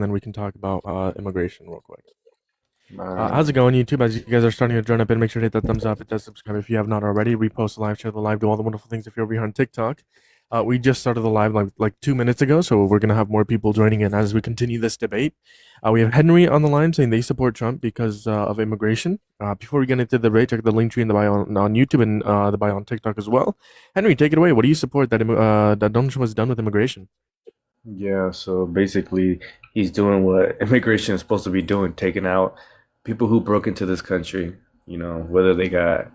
then we can talk about immigration real quick. Uh, How's it going, YouTube? As you guys are starting to join up in, make sure to hit that thumbs up, hit that subscribe if you have not already. Repost the live, share the live, do all the wonderful things if you're over here on TikTok. We just started the live like 2 minutes ago, so we're gonna have more people joining in as we continue this debate. We have Henry on the line saying they support Trump because of immigration. Before we get into the debate, check the link tree in the bio on YouTube and the bio on TikTok as well. Henry, take it away. What do you support that Donald Trump has done with immigration? yeah, so basically, he's doing what immigration is supposed to be doing, taking out people who broke into this country, whether they got,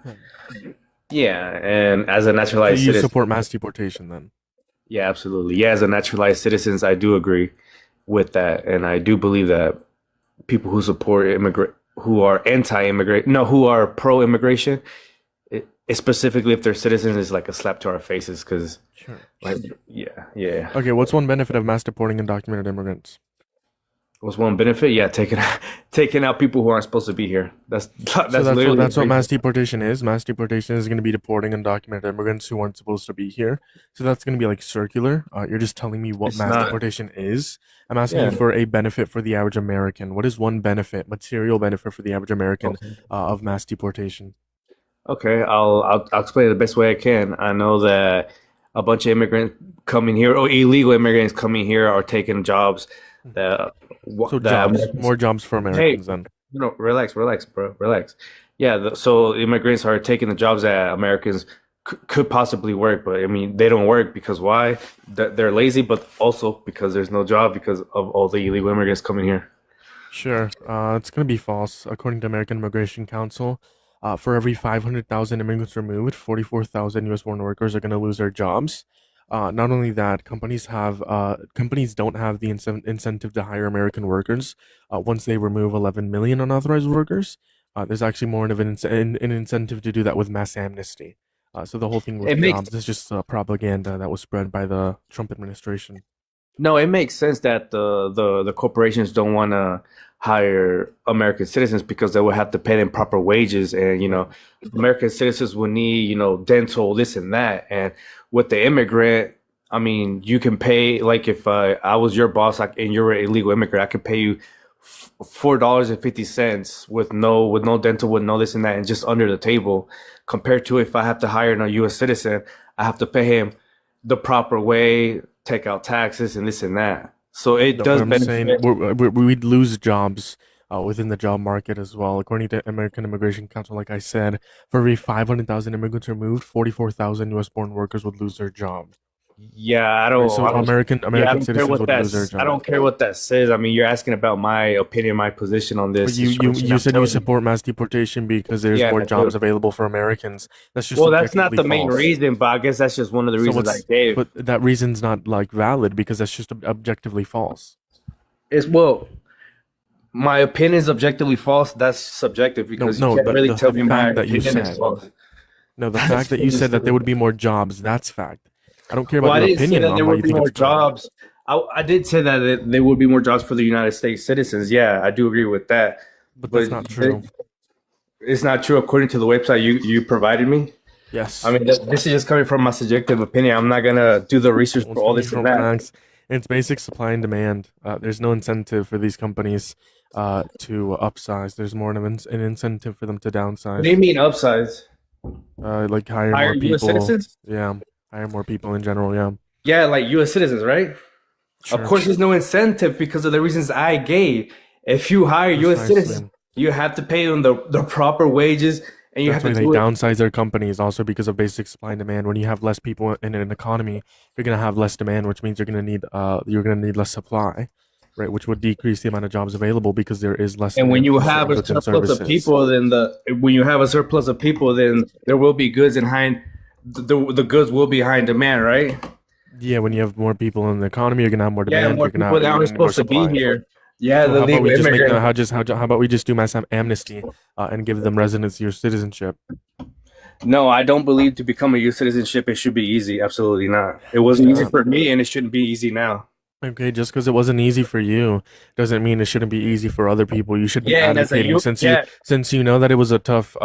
yeah, and as a So naturalized you citizen, support mass deportation then? yeah, absolutely. Yeah, as a naturalized citizens, I do agree with that. And I do believe that people who support who are anti-immigrant, no, who are pro-immigration, specifically if they're citizens, is like a slap to our faces because, Sure. like, yeah, yeah. Okay, what's one benefit of mass deporting undocumented immigrants? What's one benefit? Yeah, taking out people who aren't supposed to be here. That's So that's literally that's what crazy. mass deportation is. Mass deportation is going to be deporting undocumented immigrants who aren't supposed to be here. So that's going to be like circular. You're just telling me what It's mass not. deportation is. I'm asking you Yeah. for a benefit for the average American. What is one benefit, material benefit for the average American Okay. of mass deportation? Okay. I'll explain it the best way I can. I know that a bunch of immigrants coming here, or illegal immigrants coming here, are taking jobs that So that jobs, Americans. more jobs for Hey, Americans then. relax, bro, relax. Yeah. So immigrants are taking the jobs that Americans could possibly work, but I mean they don't work because why? They're lazy, but also because there's no job because of all the illegal immigrants coming here. Sure. It's going to be false. According to American Immigration Council, for every 500,000 immigrants removed, 44,000 U.S. born workers are going to lose their jobs. Not only that, companies don't have the incentive to hire American workers once they remove 11 million unauthorized workers. There's actually more of an incentive to do that with mass amnesty. So the whole thing with It makes jobs is just propaganda that was spread by the Trump administration. No, it makes sense that the corporations don't want to hire American citizens because they would have to pay them proper wages, and Right. American citizens will need dental, this and that, and with the immigrant, I mean, you can pay like if I was your boss, like, and you're an illegal immigrant, I could pay you $4.50 with no dental, with no this and that, and just under the table, compared to if I have to hire a U.S. citizen, I have to pay him the proper way, take out taxes and this and that. So it No, but does I'm saying benefit. we'd lose jobs within the job market as well. According to American Immigration Council, like I said, for every 500,000 immigrants removed, 44,000 U.S. born workers would lose their job. Yeah, I Right. don't, So I don't, yeah, I American don't care citizens what would lose their I job. don't care what that says. I mean, you're asking about my opinion, my position on But this situation. you I'm said you telling you, support mass deportation because there's yeah, more I do. jobs available for Americans. That's just Well, that's not objectively the main false. reason, but I guess that's just one of the So reasons I what's gave. but that reason's not like valid because that's just objectively false. Is well, my opinion is objectively false. That's subjective No, because you no, can't really the tell me my fact that you opinion is said. false. No, the fact That's that you said that there would be more jobs, that's fact. I don't care Well, about I your didn't say opinion that on there why would you be think more it's valid. jobs. I did say that there would be more jobs for the United States citizens. Yeah, I do agree with that. But But that's not true. it's not true according to the website you provided me. I Yes. mean, this is just coming from my subjective opinion. I'm not gonna do the research Well, for it's all coming this and from that. facts. It's basic supply and demand. There's no incentive for these companies to upsize. There's more of an incentive for them to What do you downsize. mean upsize? Like hire Hire more U.S. people. citizens? Yeah, hire more people in general. Yeah, Yeah, like U.S. citizens, right? Of sure, course, there's no incentive because of the reasons I gave. If you hire U.S. citizens, precisely. you have to pay them the proper wages, and you have That's to why they do it. downsize their companies also because of basic supply and demand. When you have less people in an economy, you're gonna have less demand, which means you're gonna need less supply, right? Which would decrease the amount of jobs available because there is less And when demand you for have certain a goods and surplus of services. people, then when you have a surplus of people, then there will be goods and high. The goods will be high in demand, right? Yeah, when you have more people in the economy, you're gonna have more Yeah, demand. more people that You're aren't gonna need more supposed to be supply. here. Yeah, So the how about legal we just make immigrant. how about we just do mass amnesty and give them residency or citizenship? No, I don't believe to become a U.S. citizenship it should be easy. Absolutely not. It Why wasn't easy not? for me, and it shouldn't be easy now. Okay, just because it wasn't easy for you doesn't mean it shouldn't be easy for other people. You should be Yeah, and as a advocating you, yeah, since you know that it was a tough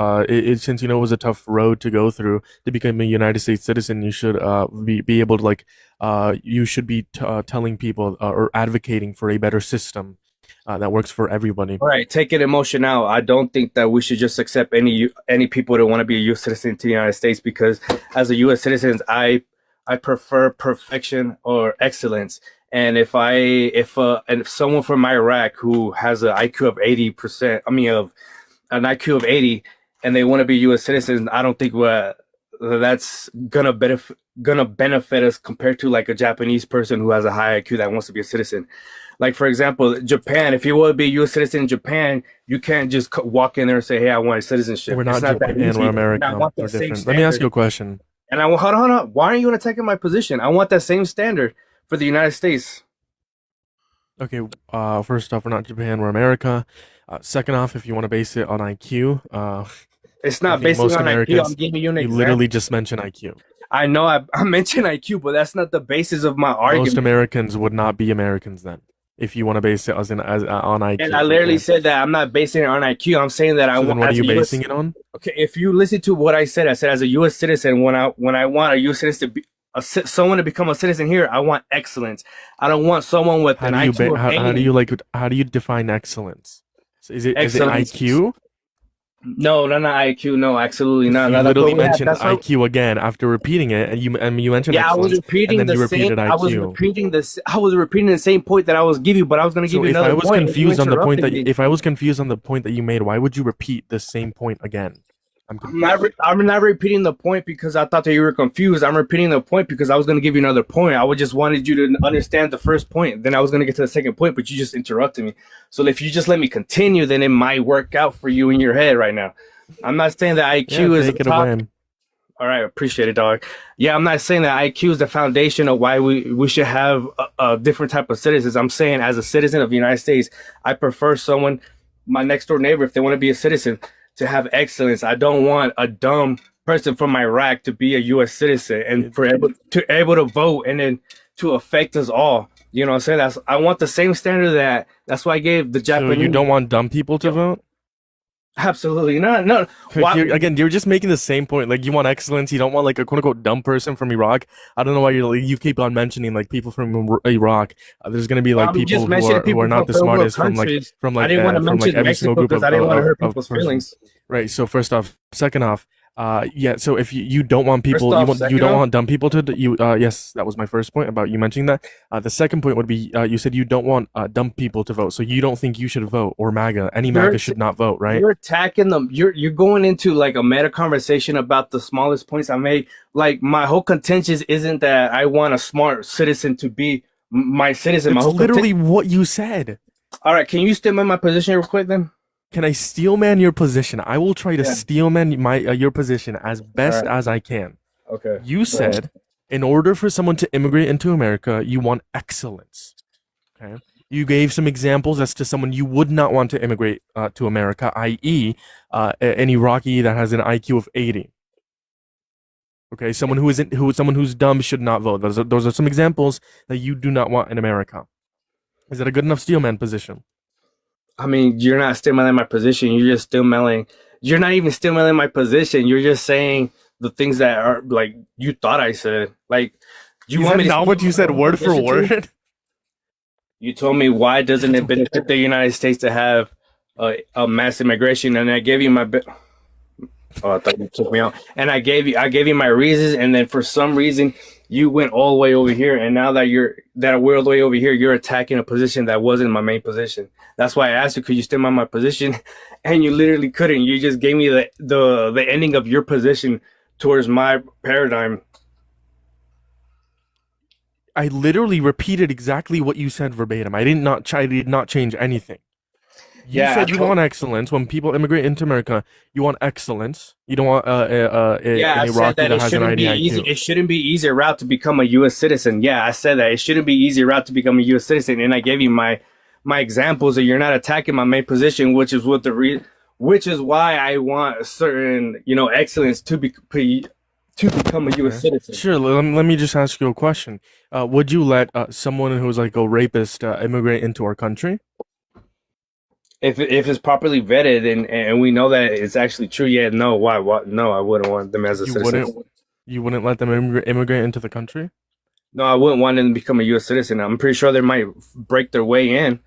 since you know it was a tough road to go through to become a United States citizen. You should be able to like you should be telling people or advocating for a better system that works for everybody. all right, take it emotion out. I don't think that we should just accept any people that want to be a U.S. citizen to the United States because as a U.S. citizen, I prefer perfection or excellence. And if someone from Iraq who has an IQ of 80%, I mean of an IQ of 80, and they want to be U.S. citizens, I don't think that's gonna benefit us compared to like a Japanese person who has a high IQ that wants to be a citizen. Like for example, Japan. If you want to be a U.S. citizen in Japan, you can't just walk in there and say, "Hey, I want citizenship." We're It's not not that Japan, easy. we're And I America. want We're that same different. Let me ask you standard. a question. And I want hold on, hold on. Why aren't you gonna take my position? I want that same standard for the United States. Okay, first off, we're not Japan, we're America. Second off, if you want to base it on IQ, It's I not think basing most on IQ. I'm Americans, giving you an you literally example. just mentioned IQ. I know I mentioned IQ, but that's not the basis of my Most argument. Americans would not be Americans then, if you want to base it as on And I IQ. literally Okay, said that I'm not basing it on IQ. I'm saying that I so then want what are as you a basing U.S. it on? Okay, if you listen to what I said as a U.S. citizen, when I want a U.S. citizen to be someone to become a citizen here, I want excellence. I don't want someone with How an do you IQ of how do 80. you like how do you define excellence? So is it Excellence. IQ? No, not IQ. No, absolutely Because not. you No, that's what literally we have. mentioned That's what. IQ again after repeating it, and you mentioned Yeah, I was excellence, and repeating then the you same. repeated I was IQ. repeating this. I was repeating the same point that I was giving you, but I was going to give So you if I another was point, and you confused on the point interrupted that me. if I was confused on the point that you made, why would you repeat the same point again? I'm confused. I'm not repeating the point because I thought that you were confused. I'm repeating the point because I was going to give you another point. I would just wanted you to understand the first point. Then I was going to get to the second point, but you just interrupted me. So if you just let me continue, then it might work out for you in your head right now. I'm not saying that Yeah, IQ is the take it top. away. All right, appreciate it, dog. Yeah, I'm not saying that IQ is the foundation of why we should have a different type of citizens. I'm saying as a citizen of the United States, I prefer someone, my next door neighbor, if they want to be a citizen, to have excellence. I don't want a dumb person from Iraq to be a U.S. citizen and It, for able to vote and then to affect us all. You know what I'm saying? I want the same standard that's why I gave the so you Japanese. don't want dumb people to vote? Absolutely not. No. Like, Why? you're just making the same point. Like you want excellence, you don't want like a quote unquote dumb person from Iraq. I don't know why you keep on mentioning like people from Iraq. There's gonna be like I'm just people mentioning who are people not from the third world smartest countries. I didn't want to from like mention every single Mexico group because I didn't want to hurt of people's person. feelings. Right. So first off, second off, yeah. So if you don't want First people, off, you second don't off, want dumb people to you. Yes, that was my first point about you mentioning that. The second point would be you said you don't want dumb people to vote, so you don't think you should vote or MAGA. Any you're MAGA should not vote, right? you're attacking them. You're going into like a meta conversation about the smallest points I made. Like my whole contention isn't that I want a smart citizen to be my citizen. My It's whole contention. literally what you said. All right, can you stay in my position real quick then? Can I steelman your position? I will try to Yeah. steelman my your position as All best right. as I can. Okay. You Go ahead. said in order for someone to immigrate into America, you want excellence. Okay. You gave some examples as to someone you would not want to immigrate to America, i.e., an Iraqi that has an IQ of 80. Okay, someone who's dumb should not vote. Those are some examples that you do not want in America. Is that a good enough steelman position? I mean, you're not still mailing my position. You're just still mailing. You're not even still mailing my position. You're just saying the things that are like you thought I said. Like, do you Is want that me to not still what you said mailing my word for position to you? word? You told me why doesn't it benefit the United States to have a mass immigration, and I gave you my. Oh, I thought you took me out, and I gave you my reasons, and then for some reason you went all the way over here, and now that we're all the way over here, you're attacking a position that wasn't my main position. That's why I asked you, could you stand by my position, and you literally couldn't. You just gave me the ending of your position towards my paradigm. I literally repeated exactly what you said verbatim. I did not change anything. You Yeah, I said you told. want excellence. When people immigrate into America, you want excellence. You don't want Yeah, an I said Iraqi that that it has an shouldn't be easy. IDIQ. It shouldn't be easier route to become a U.S. citizen. Yeah, I said that it shouldn't be easier route to become a U.S. citizen, and I gave you my examples that you're not attacking my main position, which is why I want a certain excellence to be to become a U.S. Okay. citizen. Sure. Let me just ask you a question. Would you let someone who's like a rapist immigrate into our country? If it's properly vetted and we know that it's actually true, yeah, no, why? What? No, I wouldn't want them as a You citizen. wouldn't. You wouldn't let them immigrate into the country? No, I wouldn't want them to become a U.S. citizen. I'm pretty sure they might break their way in,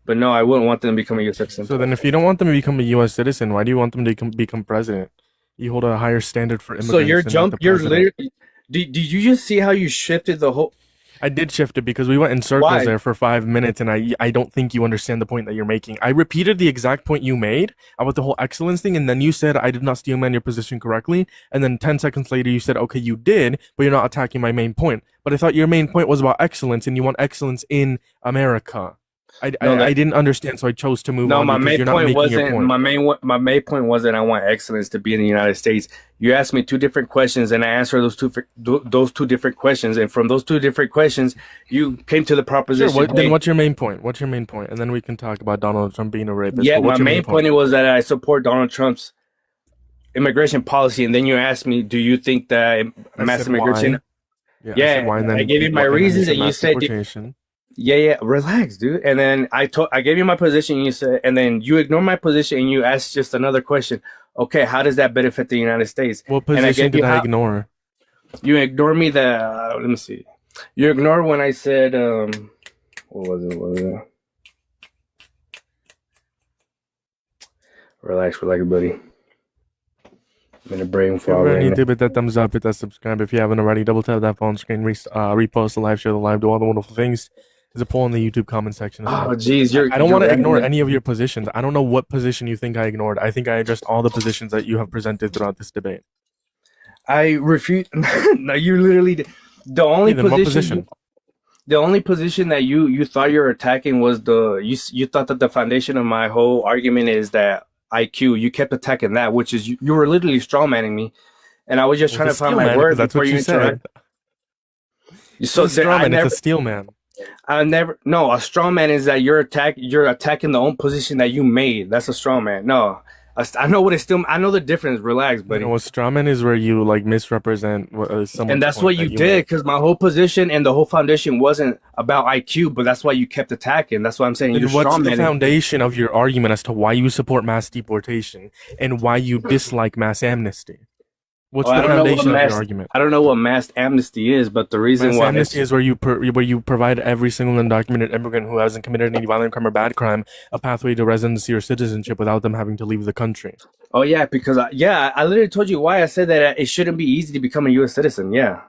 but no, I wouldn't want them to become a U.S. citizen. So then, if you don't want them to become a U.S. citizen, why do you want them to become president? You hold a higher standard for So immigrants than the you're president. literally. Did you just see how you shifted the whole? I did shift it because we went in circles Why? there for 5 minutes, and I don't think you understand the point that you're making. I repeated the exact point you made about the whole excellence thing, and then you said I did not steelman your position correctly, and then 10 seconds later you said, okay, you did, but you're not attacking my main point. But I thought your main point was about excellence, and you want excellence in America. No, I didn't understand, so I chose to move no, on my because main you're not point making your wasn't point. my main point wasn't I want excellence to be in the United States. You asked me two different questions, and I answered those two different questions. And from those two different questions, you came to the Sure, proposition. then what's your main point? What's your main point? And then we can talk about Donald Trump being a rapist. Yeah, But my what's your main point was that I support Donald Trump's immigration policy. And then you asked me, do you think that I mass said immigration? why. Yeah, I said Yeah, why, and I then gave you my and then reasons, and you mass said, deportation. yeah, relax, dude. And then I gave you my position, and you said, and then you ignored my position, and you asked just another question. Okay, how does that benefit the United States? What And I position gave you did I how ignore? you ignored me. Let me see. You ignored when I said, what was it? What was it? Relax, buddy. I'm in a brain If you fog ever right need now. to hit that thumbs up, hit that subscribe. If you haven't already, double tap that phone screen, repost the live, share the live, do all the wonderful things. There's a poll in the YouTube comment section as well. Oh, geez, I don't want to ignore rambling. any of your positions. I don't know what position you think I ignored. I think I addressed all the positions that you have presented throughout this debate. I refuse. No, you literally the only Hey, then what position. position? The only position that you thought you were attacking was you thought that the foundation of my whole argument is that IQ. You kept attacking that, which is you were literally strawmanning me, and I was just Well, trying to it's a find steel my man because word that's before what you you interrupt. said. It's not a straw I man. It's never, a steel man. I never. No, a straw man is that you're attacking the own position that you made. That's a straw man. No, I know what it's still. I know the difference. Relax, buddy. No, a straw man is where you like misrepresent And someone's that's point what that you you did made. because my whole position and the whole foundation wasn't about IQ, but that's why you kept attacking. That's why I'm saying you're Then what's the strawmanning. foundation of your argument as to why you support mass deportation and why you dislike mass amnesty? What's Oh, the foundation of your argument? I don't know what mass amnesty is, but the reason Mass why amnesty is where you provide every single undocumented immigrant who hasn't committed any violent crime or bad crime a pathway to residency or citizenship without them having to leave the country. oh yeah, because I literally told you why I said that it shouldn't be easy to become a U.S. citizen. Yeah,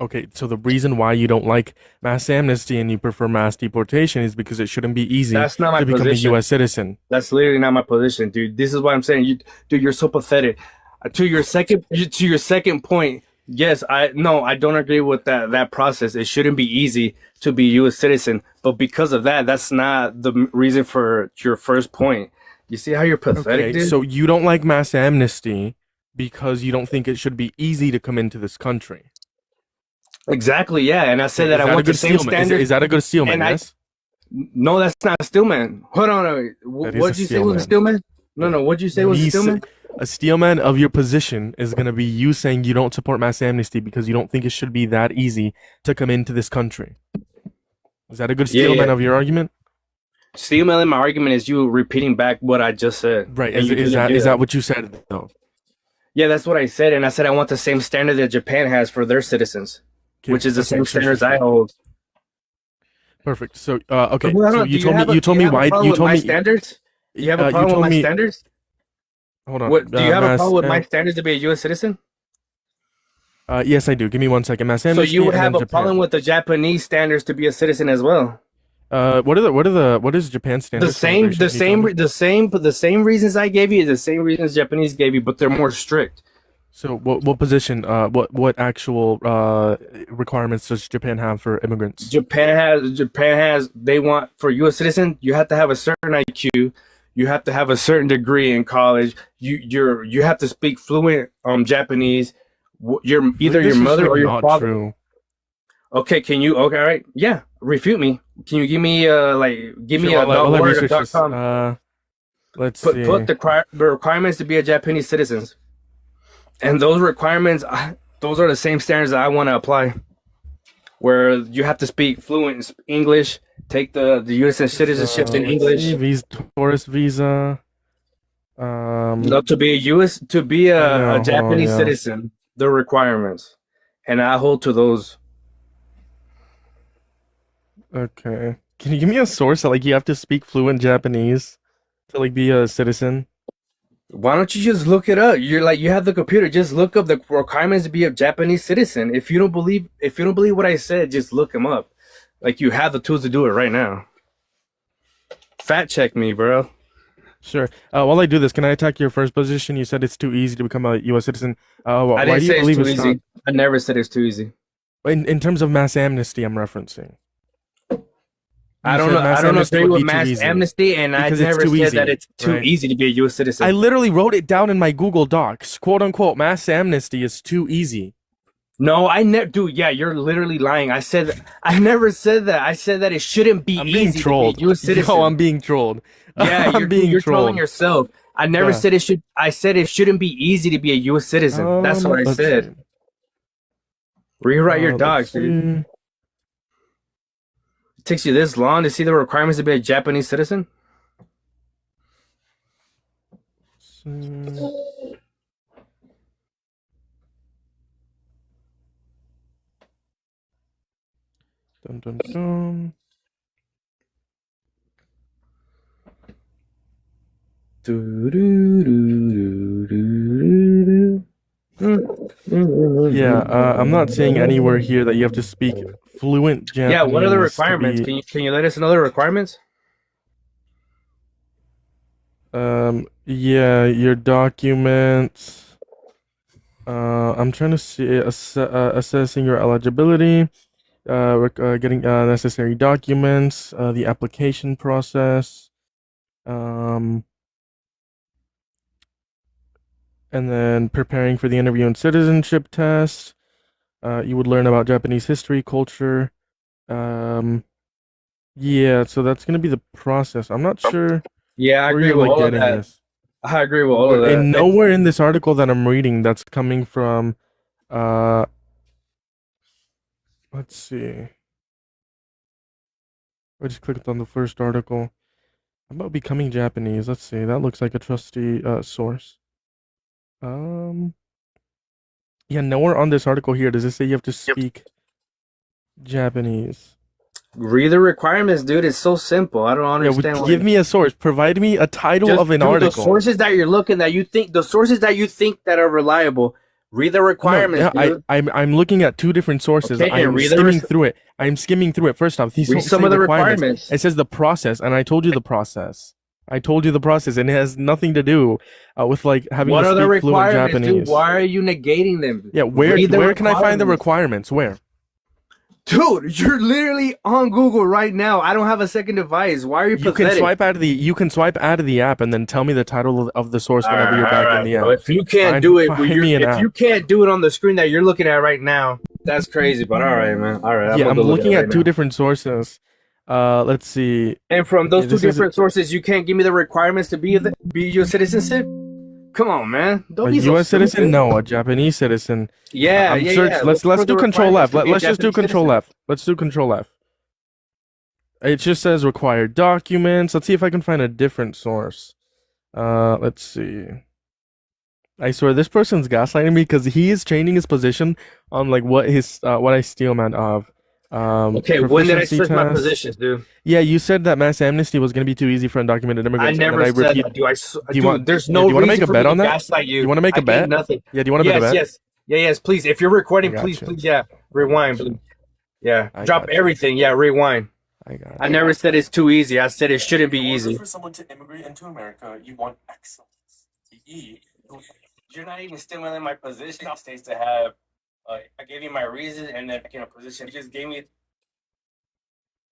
Okay, so the reason why you don't like mass amnesty and you prefer mass deportation is because it shouldn't be easy that's not my to become a position. U.S. citizen. That's literally not my position, dude. This is what I'm saying. Dude, you're so pathetic. To your second point, yes, I don't agree with that process. It shouldn't be easy to be a U.S. citizen, but because of that, that's not the reason for your first point. You see how you're pathetic, Okay, dude? so you don't like mass amnesty because you don't think it should be easy to come into this country. Exactly, yeah. And I said Okay, that is I that a want the good same steelman? standard. Is that a good steelman? And Yes. no, that's not a stillman. Hold on, wait. That is What'd a you say was a stillman? No, Yeah. what'd you say was a stillman? A steelman of your position is going to be you saying you don't support mass amnesty because you don't think it should be that easy to come into this country. Is that a good Yeah, steelman yeah. of your argument? Stillman in my argument is you repeating back what I just said. Right. And you didn't do Is that what you said though? Yeah, that's what I said, and I said I want the same standard that Japan has for their citizens, Okay, which is the same perfect. standards I hold. Perfect. So okay. Hold So on, you do told have me you told do me have a why problem you with told my me standards? Do you have a you problem with told my me standards? hold on. What do you have a Mass problem with my standards to be a U.S. citizen? yes I do. Give me 1 second. Mass So amnesty you would and have then a problem Japan. with the Japanese standards to be a citizen as well? What is Japan's The standards for immigration? Can you tell me? the same reasons I gave you, the same reasons Japanese gave you, but they're more strict. So what position what actual requirements does Japan have for immigrants? Japan has they want for U.S. citizen you have to have a certain IQ, you have to have a certain degree in college, you have to speak fluent Japanese. Your either This your is mother like or your not father. true. Okay, can you? Okay, all right, yeah. Refute me. Can you give me give me Sure, a dot I'll let word or research dot this. com? Let's Put see. the requirements to be a Japanese citizen. And those requirements, those are the same standards that I want to apply, where you have to speak fluent English, take the U.S. citizenships in Let's see, English. visa, tourist visa. No, to be a U.S. to be I a know. Hold on, Japanese yeah. citizen, the requirements, and I hold to those. Okay. Can you give me a source that like you have to speak fluent Japanese to like be a citizen? Why don't you just look it up? You're like you have the computer. Just look up the requirements to be a Japanese citizen. If you don't believe what I said, just look them up. Like you have the tools to do it right now. Fact check me, bro. Sure. While I do this, can I attack your first position? You said it's too easy to become a U.S. citizen. I Why didn't do you say it's believe too it's not? easy. I never said it's too easy. In terms of mass amnesty, I'm referencing. You I don't said know. I mass don't amnesty agree would with be too mass easy amnesty, and I because it's never too said that easy, it's too right? easy to be a U.S. I citizen. literally wrote it down in my Google Docs. "Quote unquote," mass amnesty is too easy. No, I never, dude. Yeah, you're literally lying. I never said that. I said that it shouldn't be I'm being easy to be a trolled. U.S. Yo, I'm citizen. being trolled. Yeah, I'm being you're trolling trolled. yourself. I never Yeah. said it should. I said it shouldn't be easy to be a U.S. citizen. That's what I Let's see. said. Rewrite your Let's docs, dude. see. It takes you this long to see the requirements to be a Japanese citizen? See. Dun dun dun. Yeah, I'm not seeing anywhere here that you have to speak fluent Yeah, what are the Japanese to requirements? be. Can you let us know the requirements? Yeah, your documents. I'm trying to see assessing your eligibility. Getting necessary documents. The application process. Um, and then preparing for the interview and citizenship test. You would learn about Japanese history, culture. Um, yeah, so that's gonna be the process. I'm not sure Yeah, I where agree you're with like all of getting that. this. I agree with all Where of and that. nowhere in this article that I'm reading that's coming from. Uh, let's see. I just clicked on the first article about becoming Japanese. Let's see. That looks like a trusty source. Um, yeah, nowhere on this article here does it say you have to speak Japanese. Read the requirements, dude. It's so simple. I don't Yeah, understand why. give me a source. Provide me a title Just of an dude, the article. sources that you're looking that you think the sources that you think that are reliable. Read the No, requirements, yeah, dude. I'm looking at two different sources. Okay, and I'm skimming through it. I'm skimming through it. First off, these read don't some say of the requirements. requirements. It says the process, and I told you the process. I told you the process, and it has nothing to do with like having What to are the speak fluent requirements, dude? Japanese. Why are you negating them? Yeah, Read the where can I find the requirements. requirements? Where? Dude, you're literally on Google right now. I don't have a second device. Why are you You can pathetic? swipe out of the app and then tell me the title of the source whenever you're back in the bro. app. If you can't do it, Find me an if app. you can't do it on the screen that you're looking at right now, that's crazy. But all right, man. All right, I'm Yeah, gonna I'm go look looking at it at right two now. different sources. Let's see. And from Okay, those two this is different sources, you can't give me the requirements to be your citizenship. Come on, man. Don't a be so U.S. citizen. stupid. No, a Japanese citizen. Yeah, I'm yeah, search. yeah. Let's Look for do the Control requirements F. to be a Let's just do Japanese Control citizen. F. Let's do Control F. It just says required documents. Let's see if I can find a different source. Let's see. I swear this person's gaslighting me because he is changing his position on like what I steal man of. Okay, when did I Proficiency switch my test. positions, dude? Yeah, you said that mass amnesty was gonna be too easy for undocumented I immigrants, and then never I said repeat. that, dude. Do you Dude, want? there's Yeah, do no you want to make reason a for me bet to on that? gaslight Do you you. want to make I a gained bet? nothing. Yeah, do you want to bet a bet? Yes. Yeah, yes, please. If you're I recording, got please, you. yeah. Rewind, please. Yeah. I Drop got you. everything. Yeah, rewind. I got I you. never said it's too easy. I said it shouldn't be easy. For someone to immigrate into America, you want excellence. You're not even still in my position. States to have. I gave you my reason, and then in a position. You just gave me.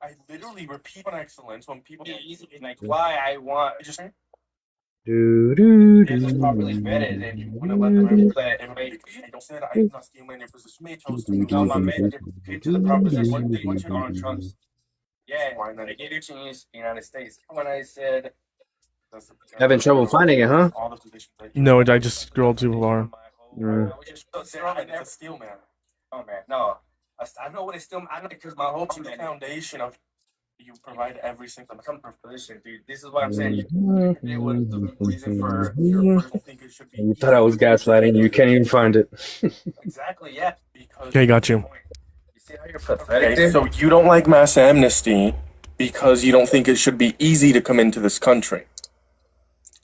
I literally repeat on excellence when people. Like why I want. Just This is properly vetted, and you want to let them let everybody. I don't say that I'm not stealing your position. May chose to. No, my man came to the proposition. What you on Trump's? Yeah, I gave you to the United States. When I said having trouble finding it, huh? No, I just scrolled too far. Mm. It's a steel man. Oh man, no. I know what it's still. I know because my whole foundation of you provide every single position, dude. This is what I'm saying. You agree with the reason for your first think it should be. You thought I was gaslighting you. You can't even find it. Exactly, yeah. Because okay, got you. You see how you're pathetic? Okay, so you don't like mass amnesty because you don't think it should be easy to come into this country.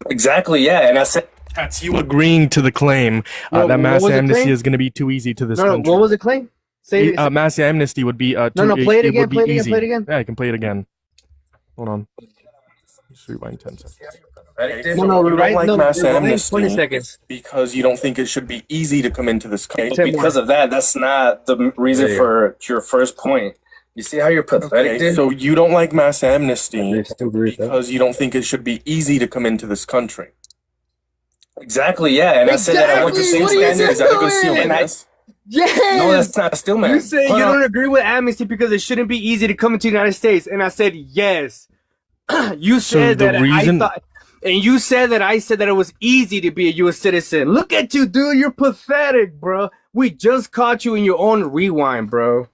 Exactly, yeah. And I said that's you agreeing to the claim that mass amnesty is going to be too easy to this country. What was the claim? Say it. Mass amnesty would be play it again. Play it again. Yeah, I can play it again. Hold on. Just rewind 10 seconds. Okay, mass amnesty 20 seconds. because you don't think it should be easy to come into this country. Because of that, that's not the reason for your first point. You see how you're pathetic? Okay, so you don't like mass amnesty because you don't think it should be easy to come into this country. Exactly, yeah. And I said that I want the same standards that a good steel man. Yes! No, that's not a steel man. You say you don't agree with amnesty because it shouldn't be easy to come into the United States. And I said yes. You said that you said that I said that it was easy to be a U.S. citizen. Look at you, dude. You're pathetic, bro. We just caught you in your own rewind, bro.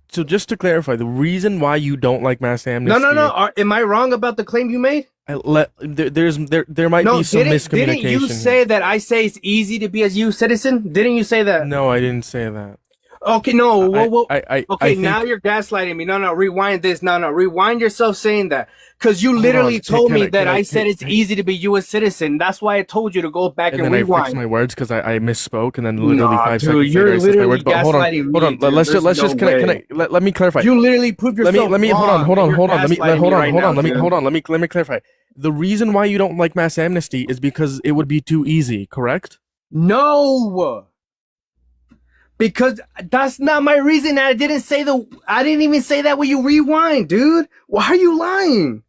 So just to clarify, the reason why you don't like mass amnesty... No. Am I wrong about the claim you made? There might be some miscommunication. Didn't you say that I say it's easy to be a U.S. citizen? Didn't you say that? No, I didn't say that. Okay, no. Okay, now you're gaslighting me. No, rewind this. No, rewind yourself saying that. Because you literally told me that I said it's easy to be U.S. citizen. That's why I told you to go back and rewind. I fixed my words because I misspoke, and then literally 5 seconds later I said my words. But hold on. Let me clarify. You literally proved yourself Let me hold on. Let me clarify. The reason why you don't like mass amnesty is because it would be too easy, correct? No. Because that's not my reason. I didn't even say that when you rewind, dude. Why are you lying?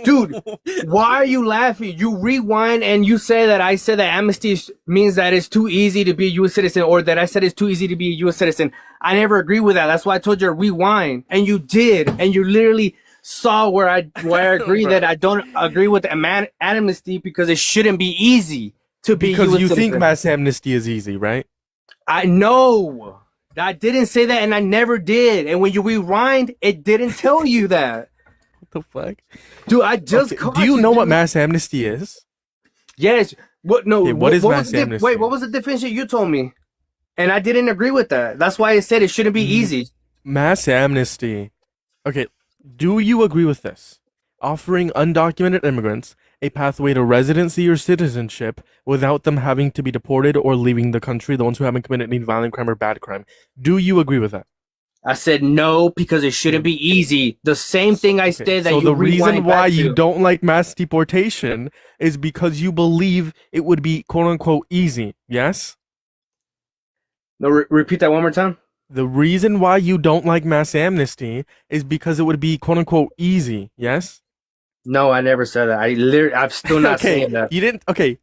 Dude, why are you laughing? You rewind and you say that I said that amnesty means that it's too easy to be a U.S. citizen, or that I said it's too easy to be a U.S. citizen. I never agree with that. That's why I told you to rewind, and you did, and you literally saw where I agree that I don't agree with amnesty because it shouldn't be easy to be because U.S. you citizen. think mass amnesty is easy, right? I know. I didn't say that, and I never did. And when you rewind, it didn't tell you that. What the fuck? Dude, I just caught do you know what mass amnesty is? Yes. What? No. Okay, what is mass amnesty? Wait, what was the definition you told me? And I didn't agree with that. That's why I said it shouldn't be easy. Mass amnesty. Okay, do you agree with this? Offering undocumented immigrants a pathway to residency or citizenship without them having to be deported or leaving the country, the ones who haven't committed any violent crime or bad crime. Do you agree with that? I said no because it shouldn't be easy. The same thing I said that you so the reason why you don't like mass deportation is because you believe it would be quote unquote easy, yes? No, repeat that one more time. The reason why you don't like mass amnesty is because it would be quote unquote easy, yes? No, I never said that. I'm still not saying that. You didn't. Okay,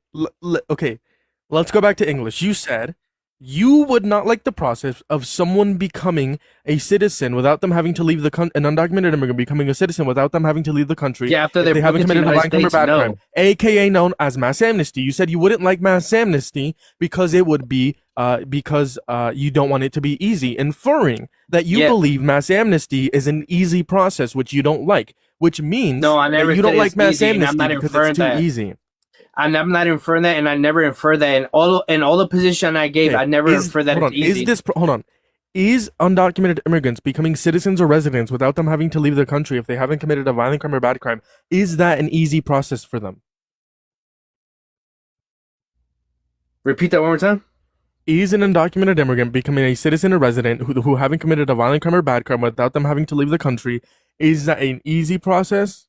okay. Let's go back to English. You said you would not like the process of someone becoming a citizen without them having to leave the country. An undocumented immigrant becoming a citizen without them having to leave the country. Yeah, after they haven't committed a violent crime or bad crime, aka known as mass amnesty. You said you wouldn't like mass amnesty because it would be because you don't want it to be easy, inferring that you believe mass amnesty is an easy process, which you don't like. Which means I never you don't like mass amnesty because it's too easy. And I'm not inferring that, and I never infer that. In all the position I gave, I never infer that it's easy. Hold on. Is undocumented immigrants becoming citizens or residents without them having to leave the country if they haven't committed a violent crime or bad crime, is that an easy process for them? Repeat that one more time. Is an undocumented immigrant becoming a citizen or resident who haven't committed a violent crime or bad crime without them having to leave the country, is that an easy process?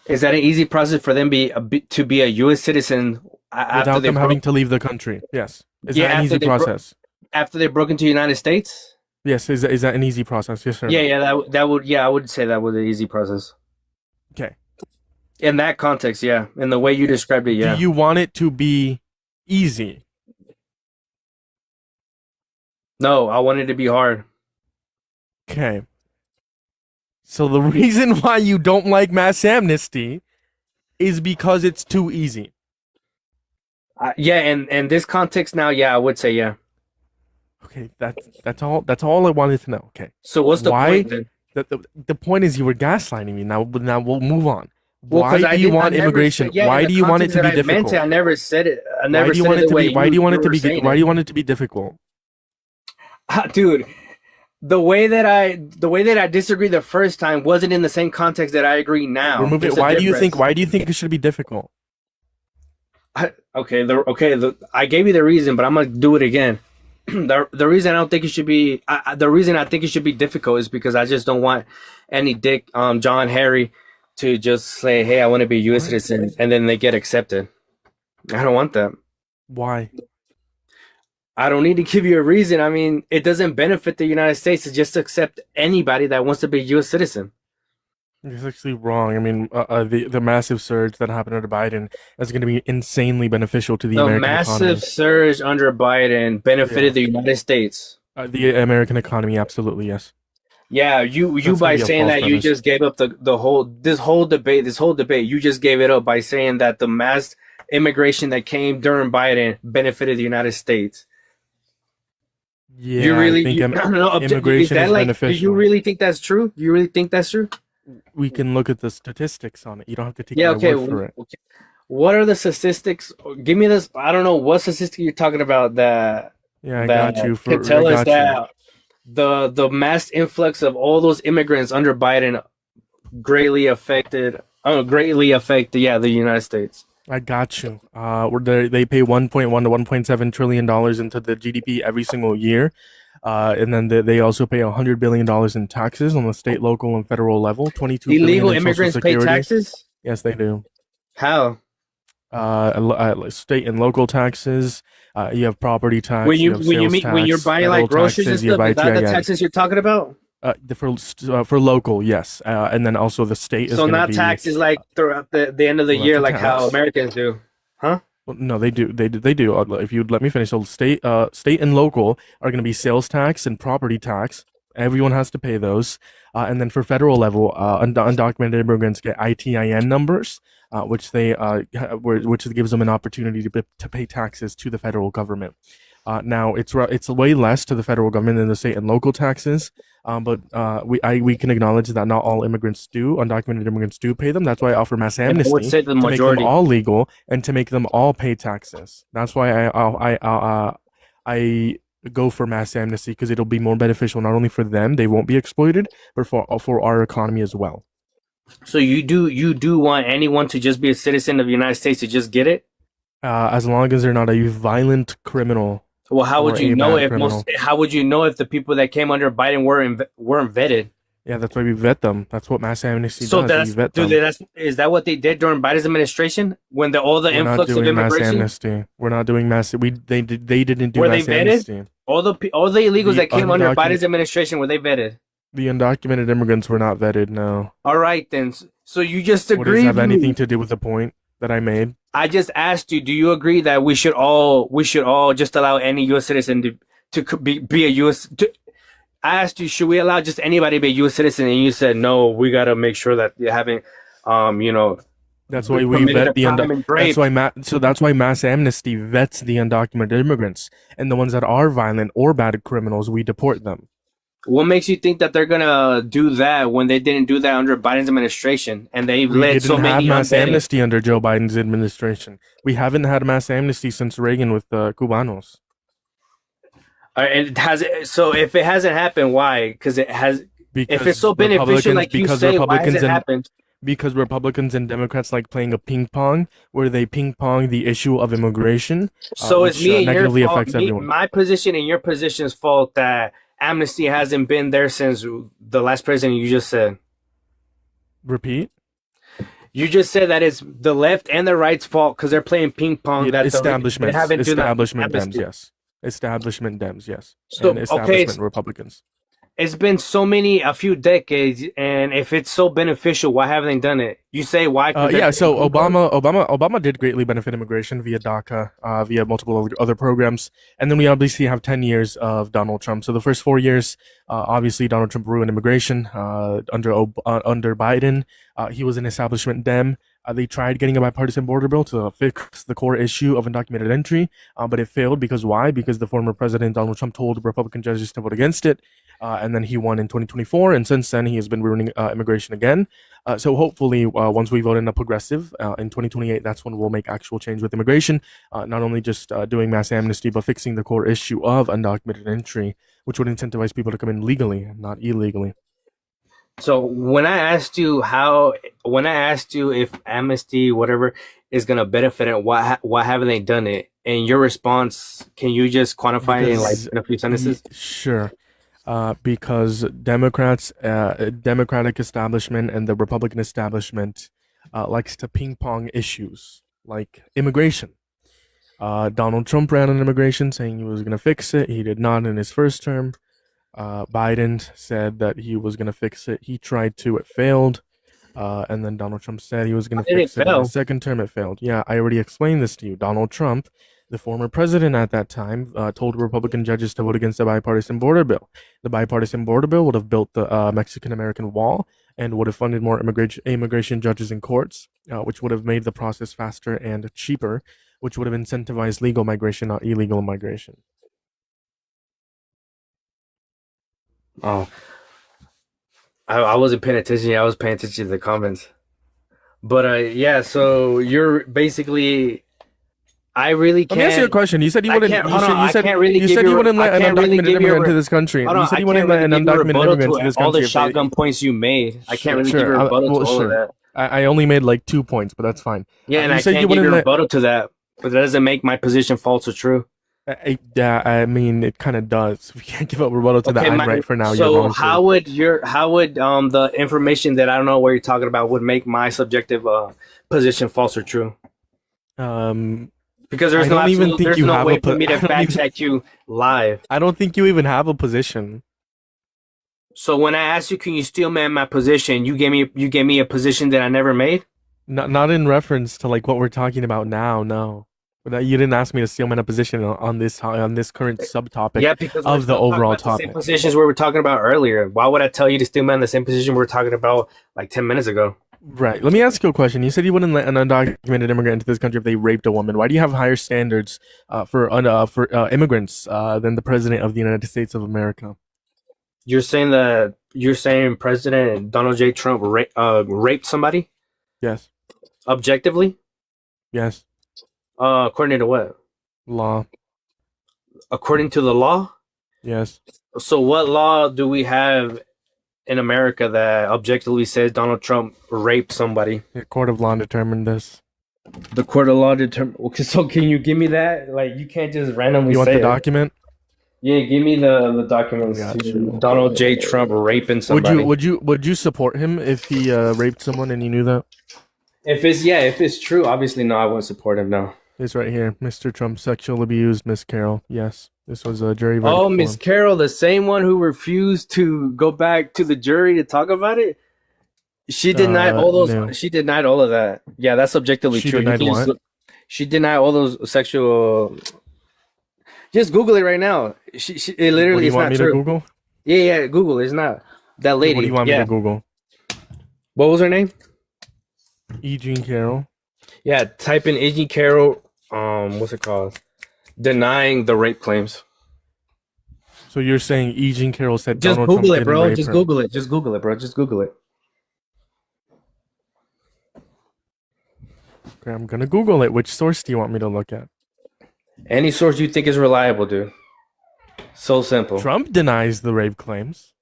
Is that an easy process for them to be a U.S. citizen without them having to leave the country? Yes. Is that an easy process? After they broke into the United States? Yes. Is that an easy process? Yes, sir. Yeah, I would say that was an easy process. Okay. In that context, yeah. In the way you described it, yeah. Do you want it to be easy? No, I want it to be hard. Okay. So the reason why you don't like mass amnesty is because it's too easy. Yeah, and this context now, yeah, I would say yeah. Okay, that's all I wanted to know. Okay. So what's the Why? point then? The point is you were gaslighting me. Now we'll move on. Well, because Why do you want I never immigration? said, yeah, in Why the do you want it context to that be I meant difficult? it, I never said it. I Why never do you said want it it the to way be? Why do you want it to were be? saying Why do it. you want it to be difficult? Dude, the way that I disagree the first time wasn't in the same context that I agree now. We're moving. There's a Why do you difference. think? Why do you think it should be difficult? I gave you the reason, but I'm gonna do it again. The reason I don't think it should be the reason I think it should be difficult is because I just don't want any dick John Harry to just say, hey, I want to be a U.S. citizen, and then they get accepted. I don't want that. Why? I don't need to give you a reason. I mean, it doesn't benefit the United States to just accept anybody that wants to be a U.S. citizen. It's actually wrong. I mean, the massive surge that happened under Biden is going to be insanely beneficial to the The American massive economy. surge under Biden benefited the United States. The American economy, absolutely yes. Yeah, you That's by gonna be a saying false that you premise. just gave up the whole this whole debate, you just gave it up by saying that the mass immigration that came during Biden benefited the United States. Yeah, You really, I think is immigration that is like, do beneficial. you really think that's true? Do you really think that's true? We can look at the statistics on it. You don't have to take Yeah, my okay. word for it. Okay. What are the statistics? Give me this. I don't know what statistic you're talking about that Yeah, I that got you. could I tell us got you. that the mass influx of all those immigrants under Biden greatly affected the United States. I got you. They pay 1.1 to 1.7 trillion dollars into the GDP every single year, and then they also pay $100 billion in taxes on the state, local, and federal level. 22 billion Illegal in Social immigrants pay Security. taxes? Yes, they do. How? State and local taxes. You have property tax. When You have sales when you're tax. buying like Federal groceries and taxes. You have stuff, is that the ITIN. taxes you're talking about? For local, yes, and then also the state is So going to not be. taxes like throughout the end of the Well, year, that's a like how tax. Americans do, huh? Well, no, they do. They do. If you'd let me finish, so state and local are going to be sales tax and property tax. Everyone has to pay those, and then for federal level, undocumented immigrants get ITIN numbers, which which gives them an opportunity to pay taxes to the federal government. Now it's way less to the federal government than the state and local taxes, but we can acknowledge that not all undocumented immigrants do pay them. That's why I offer mass And I would amnesty say the to make them majority. all legal and to make them all pay taxes. That's why I go for mass amnesty, because it'll be more beneficial not only for them, they won't be exploited, but for our economy as well. So you do want anyone to just be a citizen of the United States to just get it? As long as they're not a violent criminal. Well, how would Or you a know bad if criminal. how would you know if the people that came under Biden weren't vetted? Yeah, that's why we vet them. That's what mass amnesty So does. We vet them. is that what they did during Biden's administration when all the We're not influx of doing mass immigration? amnesty. We're not doing mass. They didn't do Were they mass vetted? amnesty. All the illegals The that came under undocumented- Biden's administration, were they vetted? The undocumented immigrants were not vetted. No. All right then. So you just What does agreed. have anything to do with the point that I made? I just asked you, do you agree that we should all just allow any U.S. citizen to be a U.S. I asked you, should we allow just anybody to be a U.S. citizen? And you said, no, we got to make sure that you haven't, That's why we committed vet a the crime and rape. that's why mass amnesty vets the undocumented immigrants, and the ones that are violent or bad criminals, we deport them. What makes you think that they're gonna do that when they didn't do that under Biden's administration and they've We led didn't so have many mass unvetted? amnesty under Joe Biden's administration. We haven't had mass amnesty since Reagan with the Cubanos. So if it hasn't happened, why? Because it has. Because If it's so beneficial, like you say, why has it happened? Because Republicans and Democrats like playing a ping pong, where they ping pong the issue of immigration. So it's which, me and negatively your fault, affects everyone. my position and your position's fault that amnesty hasn't been there since the last president. You just said. Repeat. You just said that it's the left and the right's fault because they're playing ping pong. That Establishment they haven't done Dems, amnesty. yes. Establishment Dems, yes. So, And establishment Republicans. it's been a few decades, and if it's so beneficial, why haven't they done it? You say why? Yeah, so Obama did greatly benefit immigration via DACA, via multiple other programs, and then we obviously have 10 years of Donald Trump. So the first 4 years, obviously Donald Trump ruined immigration. Under Biden, he was an establishment Dem. They tried getting a bipartisan border bill to fix the core issue of undocumented entry, but it failed because why? Because the former president Donald Trump told Republican judges to vote against it, and then he won in 2024, and since then he has been ruining immigration again. So hopefully, once we vote in a progressive in 2028, that's when we'll make actual change with immigration, not only just doing mass amnesty, but fixing the core issue of undocumented entry, which would incentivize people to come in legally, not illegally. So when I asked you if amnesty, whatever, is gonna benefit it, why haven't they done it? And your response, can you just quantify it in like Because in a few sentences? sure, because Democratic establishment and the Republican establishment likes to ping pong issues like immigration. Donald Trump ran on immigration, saying he was going to fix it. He did not in his first term. Biden said that he was going to fix it. He tried to, it failed. And then Donald Trump said he was going How to did it fix it in fail? his second term. It failed. Yeah, I already explained this to you. Donald Trump, the former president at that time, told Republican judges to vote against the bipartisan border bill. The bipartisan border bill would have built the Mexican-American wall and would have funded more immigration judges and courts, which would have made the process faster and cheaper, which would have incentivized legal migration, not illegal migration. Oh, I wasn't paying attention. I was paying attention to the comments. But yeah, so you're basically, I really Let me ask you a can't. question. You said you I wouldn't. can't. You Hold on. said you I said can't really you give said you you. wouldn't I let an can't really undocumented give you. immigrant into this country. Hold You on. said I you can't wouldn't let really an give you a undocumented rebuttal immigrant into to this all the country if they. shotgun points you made. I can't really give you a rebuttal to Well, all of sure. that. I only made like 2 points, but that's fine. Yeah, and You I said you can't give you wouldn't a let. rebuttal to that. But that doesn't make my position false or true. Yeah, I mean, it kind of does. If you can't give up rebuttal to that, Okay, I'm my right for now. You're so wrong for. how would the information that I don't know what you're talking about would make my subjective position false or true? Um, Because I don't even think there's you no have a. way for me to I don't fact even. check you live. I don't think you even have a position. So when I asked you, can you steal man my position? You gave me a position that I never made. Not in reference to like what we're talking about now. No, but you didn't ask me to steal man a position on this current subtopic Yeah, because we're of the still talking overall about the same topic. positions we were talking about earlier. Why would I tell you to steal man the same position we were talking about like 10 minutes ago? Right. Let me ask you a question. You said you wouldn't let an undocumented immigrant into this country if they raped a woman. Why do you have higher standards for immigrants than the president of the United States of America? You're saying President Donald J. Trump raped somebody Yes. objectively? Yes. According to what? Law. According to the law? Yes. So what law do we have in America that objectively says Donald Trump raped somebody? The court of law determined this. The court of law determined. Okay, so can you give me that? Like, you can't just randomly You want say the it. document? Yeah, give me the documents. Got To you. Donald J. Trump raping somebody. Would you support him if he raped someone and you knew that? If it's true, obviously no, I wouldn't support him. No. It's right here. Mr. Trump sexual abused Miss Carroll. Yes. This was a jury verdict. Oh, Miss Carroll, the same one who refused to go back to the jury to talk about it. She denied all those. No. She denied all of that. Yeah, that's objectively She true. denied what? She denied all those sexual. Just Google it right now. It What do literally you is want not me to true. Google? Yeah, Google. It's not that lady. What do you want me Yeah. to Google? What was her name? E. Jean Carroll. Yeah, type in Iggy Carroll. What's it called? Denying the rape claims. So you're saying E. Jean Carroll said Just Donald Google Trump it, didn't bro. rape Just her? Google it. Just Google it, bro. Just Google it. Okay, I'm gonna Google it. Which source do you want me to look at? Any source you think is reliable, dude. So simple. Trump denies the rape claims.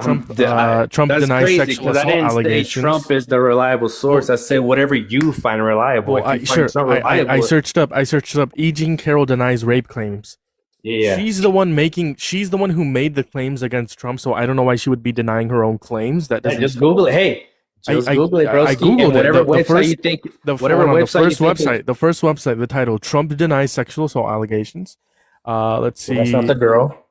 Trump That's denies crazy, sexual 'cause I assault didn't say allegations. Trump is the reliable source. I say whatever you find reliable. Well, If you find Trump reliable, I searched up. E. Jean Carroll denies rape claims. yeah. She's the one who made the claims against Trump. So I don't know why she would be denying her own claims. That Yeah, doesn't. just Google it. Hey, just Google it, bro. I googled it. Whatever The website first- you think. The Whatever hold on, website you think the first website, the title: Trump denies sexual assault allegations. Let's see. That's not the girl.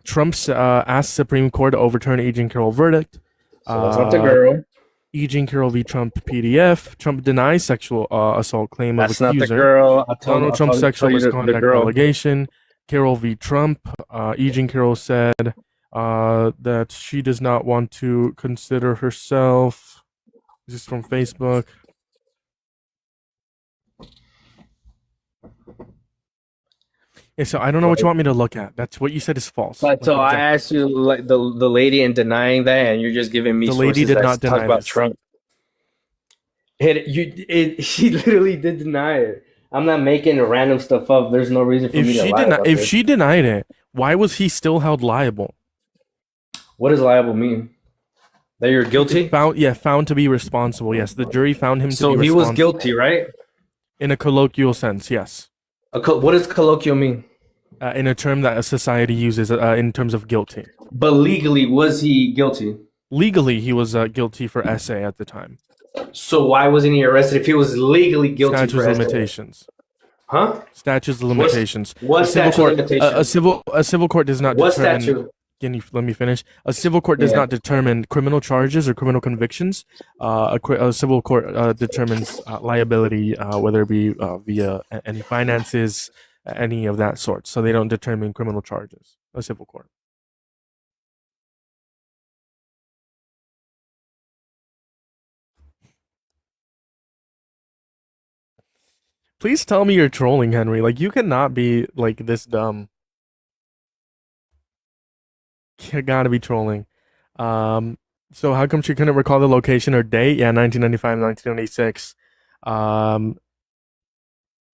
Trump asked Supreme Court to overturn E. Jean Carroll verdict. So that's not the girl. E. Jean Carroll v. Trump PDF. Trump denies sexual assault claim That's of not the accuser. girl. Donald Trump's sexual tell you the misconduct girl. allegation. Carroll v. Trump. E. Jean Carroll said that she does not want to consider herself. This is from Facebook. Yeah, so I don't know what you want me to look at. That's what you said is false. But so I asked you, like the lady in denying that, and you're just giving me The lady sources did that not talk deny about this. Trump. She literally did deny it. I'm not making random stuff up. There's no reason for me to lie about If this. she denied it, why was he still held liable? What does liable mean? That you're guilty? Found to be responsible. Yes, the jury found him to be So responsible. he was guilty, right? In a colloquial sense, yes. What does colloquial mean? In a term that a society uses in terms of guilty. But legally, was he guilty? Legally, he was guilty for essay at the time. So why wasn't he arrested if he was legally guilty Statutes for of essay? limitations. Huh? Statutes of limitations. What statute of limitations? A civil court does not What determine. statute? Can you let me finish? A civil court does not determine criminal charges or criminal convictions. A civil court determines liability, whether it be via any finances, any of that sort. So they don't determine criminal charges. A civil court. Please tell me you're trolling, Henry. Like, you cannot be like this dumb. You gotta be trolling. So how come she couldn't recall the location or date? Yeah, 1995, 1996.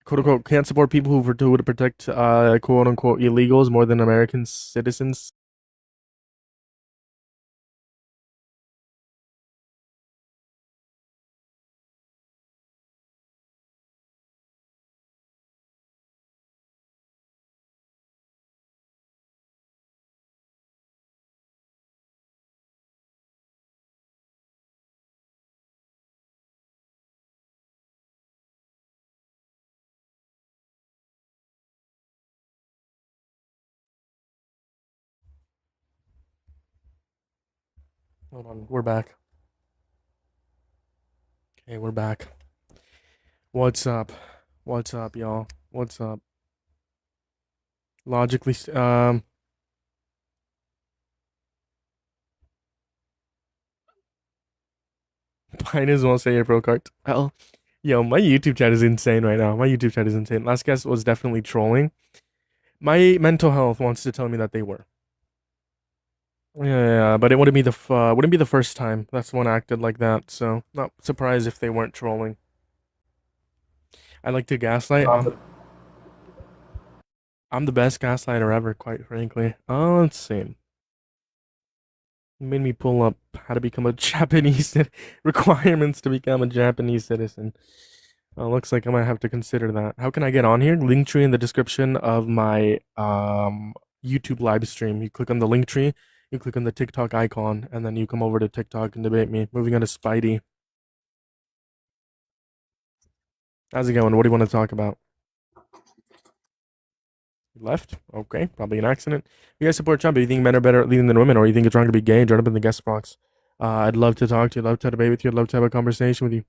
Quote unquote, can't support people who would protect quote unquote illegals more than American citizens. Hold on, we're back. Okay, we're back. What's up? What's up, y'all? What's up? Logically, might as well say your pro card. Hell, yo, my YouTube chat is insane right now. My YouTube chat is insane. Last guest was definitely trolling. My mental health wants to tell me that they were. Yeah, but it wouldn't be the first time that someone acted like that. So not surprised if they weren't trolling. I like to gaslight. I'm the best gaslighter ever, quite frankly. Let's see. It made me pull up how to become a Japanese requirements to become a Japanese citizen. Looks like I might have to consider that. How can I get on here? Link tree in the description of my YouTube live stream. You click on the link tree. You click on the TikTok icon, and then you come over to TikTok and debate me. Moving on to Spidey. How's it going? What do you want to talk about? Left? Okay, probably an accident. You guys support Trump. Do you think men are better at leading than women, or you think it's wrong to be gay? Join up in the guest box. I'd love to talk to you. Love to debate with you. I'd love to have a conversation with you.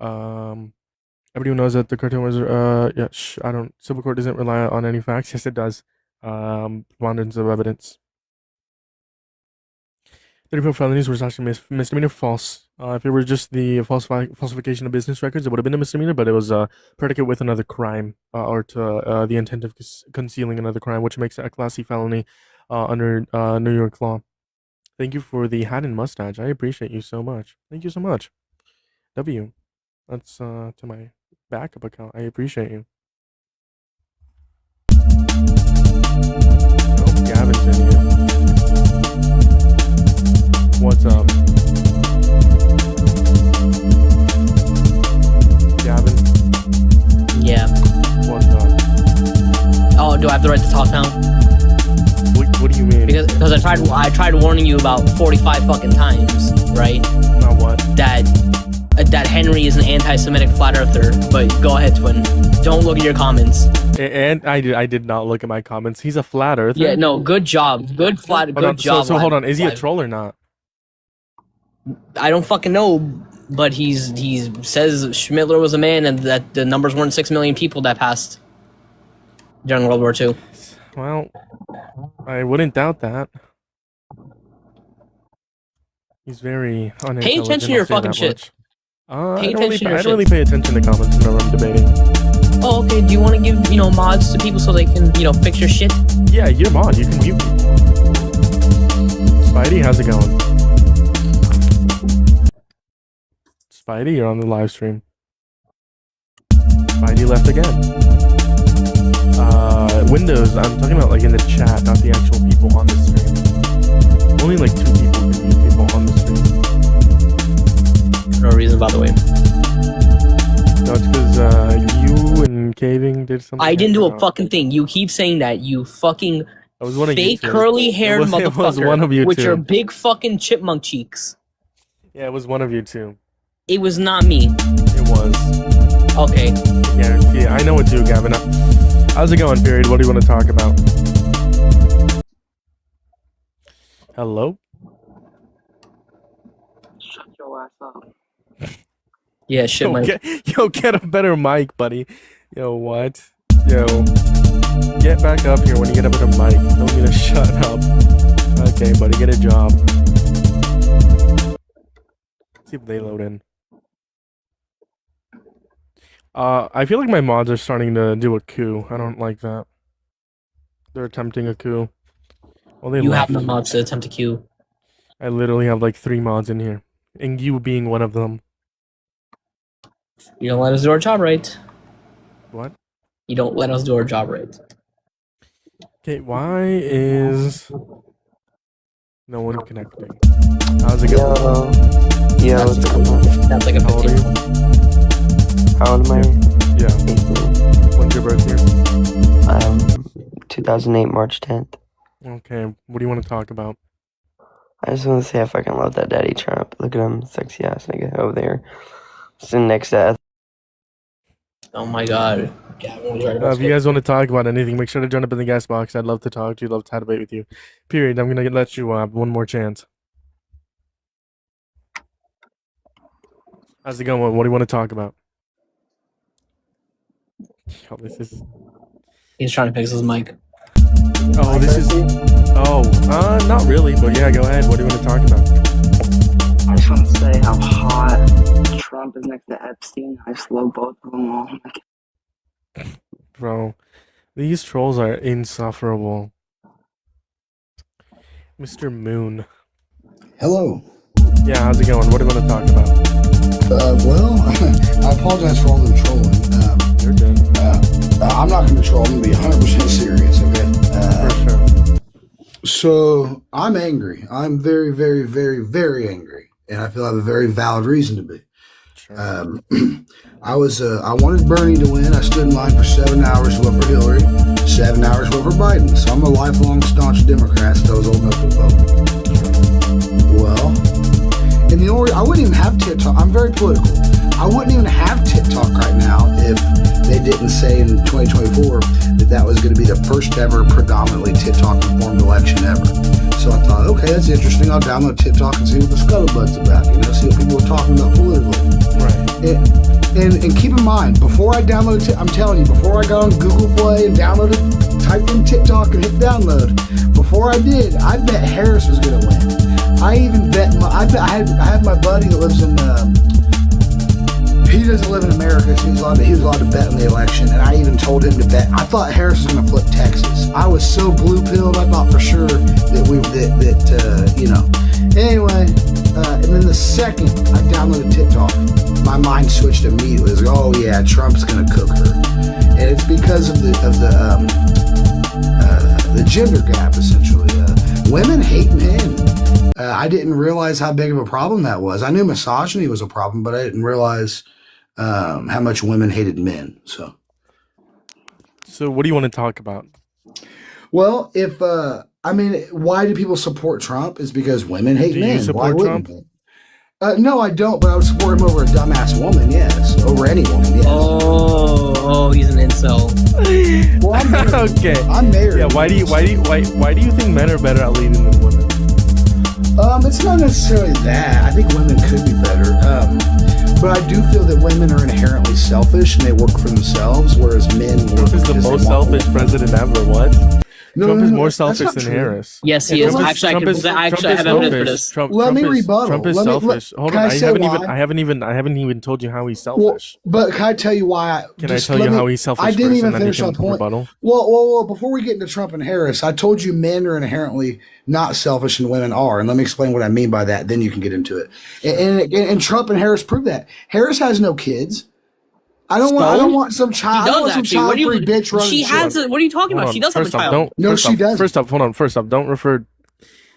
Everyone knows that the cartoon was I don't. Civil court doesn't rely on any facts. Yes, it does. Preponderance of evidence. 34 felonies was actually misdemeanor false. If it were just the falsification of business records, it would have been a misdemeanor, but it was a predicate with another crime, or to the intent of concealing another crime, which makes it a Class C felony under New York law. Thank you for the hat and mustache. I appreciate you so much. Thank you so much. W. That's to my backup account. I appreciate you. Oh, Gavin's in here. What's up? Gavin? Yeah. What's up? Oh, do I have the right to talk now? What do you mean? Because I tried warning you about 45 fucking times, right? Not what? That that Henry is an anti-Semitic flat earther. But go ahead, Twin. Don't look at your comments. And I did not look at my comments. He's a flat earther. Yeah, no, good job. Good job. So hold on, is he a troll or not? I don't fucking know, but he says Schmittler was a man and that the numbers weren't 6 million people that passed during World War II. Well, I wouldn't doubt that. He's very unintelligent. Pay attention to your fucking shit. I don't really pay attention to comments whenever I'm debating. Oh, okay. Do you want to give, mods to people so they can, fix your shit? Yeah, you're mod. You can mute people. Spidey, how's it going? Spidey, you're on the live stream. Spidey left again. Windows, I'm talking about like in the chat, not the actual people on the stream. Only like 2 people can mute people on the stream. For no reason, by the way. No, it's because you and Caving did something. I didn't do a fucking thing. You keep saying that, you fucking fake curly-haired motherfucker it was one of you with two. your big fucking chipmunk cheeks. Yeah, it was one of you two. It was not me. It was. Okay. Guarantee. I know it's you, Gavin. How's it going, period? What do you want to talk about? Hello? Shut your ass up. Yeah, shit, Mike. Get a better mic, buddy. Yo, what? Yo. Get back up here when you get a better mic. Tell me to shut up. Okay, buddy, get a job. Let's see if they load in. I feel like my mods are starting to do a coup. I don't like that. They're attempting a coup. Well, they You left. have no mods to attempt a queue. I literally have like 3 mods in here. And you being one of them. You don't let us do our job right. What? You don't let us do our job right. Okay, why is no one connecting? How's it going? Yo, what's going on? That's like a How old are 15. you? How old am I? Yeah. 18. When's your birth year? 2008, March 10th. Okay, what do you want to talk about? I just want to say I fucking love that Daddy Trump. Look at him, sexy ass nigga over there. Sitting next to Oh my god. Gavin was right about If you guys want to talk about anything, make sure to join up in the guest box. I'd love to talk to you, love to have a debate with you. Period. I'm going to let you have one more chance. How's it going? What do you want to talk about? Oh, this is... He's trying to fix his mic. Oh, this is... Oh, not really, but yeah, go ahead. What do you want to talk about? I just want to say how hot Trump is next to Epstein. I just love both of them all. Bro, these trolls are insufferable. Mr. Moon. Hello. Yeah, how's it going? What do you want to talk about? Well, I apologize for all the trolling. You're good. I'm not going to troll. I'm going to be 100% serious, okay? For sure. So, I'm angry. I'm very, very, very, very angry. And I feel I have a very valid reason to be. Sure. I wanted Bernie to win. I stood in line for 7 hours to vote for Hillary, 7 hours to vote for Biden. So I'm a lifelong staunch Democrat, so I was old enough to vote. Well, and the only I wouldn't even have TikTok. I'm very political. I wouldn't even have TikTok right now if they didn't say in 2024 that was going to be the first ever predominantly TikTok-informed election ever. So I thought, okay, that's interesting. I'll download TikTok and see what the scuttlebutt's about. See what people are talking about politically. Right. And keep in mind, before I downloaded I'm telling you, before I got on Google Play and downloaded, typed in TikTok and hit download, before I did, I bet Harris was going to win. I even bet, I had my buddy that lives in, he doesn't live in America, so he was allowed to bet in the election, and I even told him to bet. I thought Harris was going to flip Texas. I was so blue-pilled, I thought for sure that Anyway, and then the second I downloaded TikTok, my mind switched immediately. It was like, oh yeah, Trump's going to cook her. And it's because of the gender gap, essentially. Women hate men. I didn't realize how big of a problem that was. I knew misogyny was a problem, but I didn't realize how much women hated men. So what do you want to talk about? Well, why do people support Trump? Is because women hate men. Do you support Trump? No, I don't, but I would support him over a dumbass woman, yes. Over any woman, yes. Oh, he's an incel. Well, I'm married. Okay. I'm married. Yeah. Why do you think men are better at leading than women? It's not necessarily that. I think women could be better. But I do feel that women are inherently selfish and they work for themselves, whereas men work Trump is the because they most want selfish to. president ever. What? No, Trump no, is no, more that's selfish not than true. Harris. Yes, he Yeah, is. Trump Actually, Trump is I have evidence for this. Let me rebuttal. Trump is Let me- selfish. Hold can on, I say why? I haven't even told you how he's Well, selfish. but can I tell you why? Can I tell you how he's selfish? I didn't first, even and then you finish my can point. rebuttal? Well, before we get into Trump and Harris, I told you men are inherently not selfish and women are. And let me explain what I mean by that. Then you can get into it. And Trump and Harris prove that. Harris has no kids. I don't want some She child. I don't does want some actually. What do child-free you? bitch running She shit. has. What are you talking Hold about? on. She does have a First off, child. No, first she off, doesn't. First off,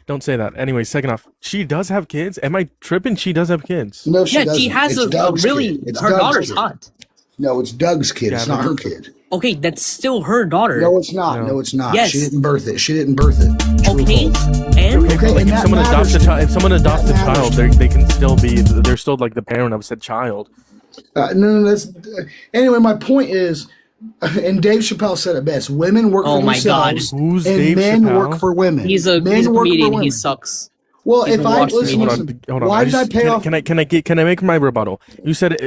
don't say that. Anyway, second off, she does have kids. Am I tripping? She does have kids. No, she Yeah, doesn't. she has It's a Doug's really. kid. It's Her Doug's daughter's kid. hot. No, it's Doug's kid. It's Yeah, not but- her kid. Okay, that's still her daughter. No, it's not. No. No, it's not. Yes. She didn't birth it. True or Okay, false? and Okay, but like and if that someone adopts a matters. child, if someone adopts a That child, matters. they can still be. They're still like the parent of said child. No, that's anyway. My point is, and Dave Chappelle said it best: women work Oh for my God. themselves, Who's and Dave men Chappelle? work for women. he's a men work for comedian. women. He sucks. Well, He's if a I watch listen, comedian. listen, why did I pay off? Can I make my rebuttal? You said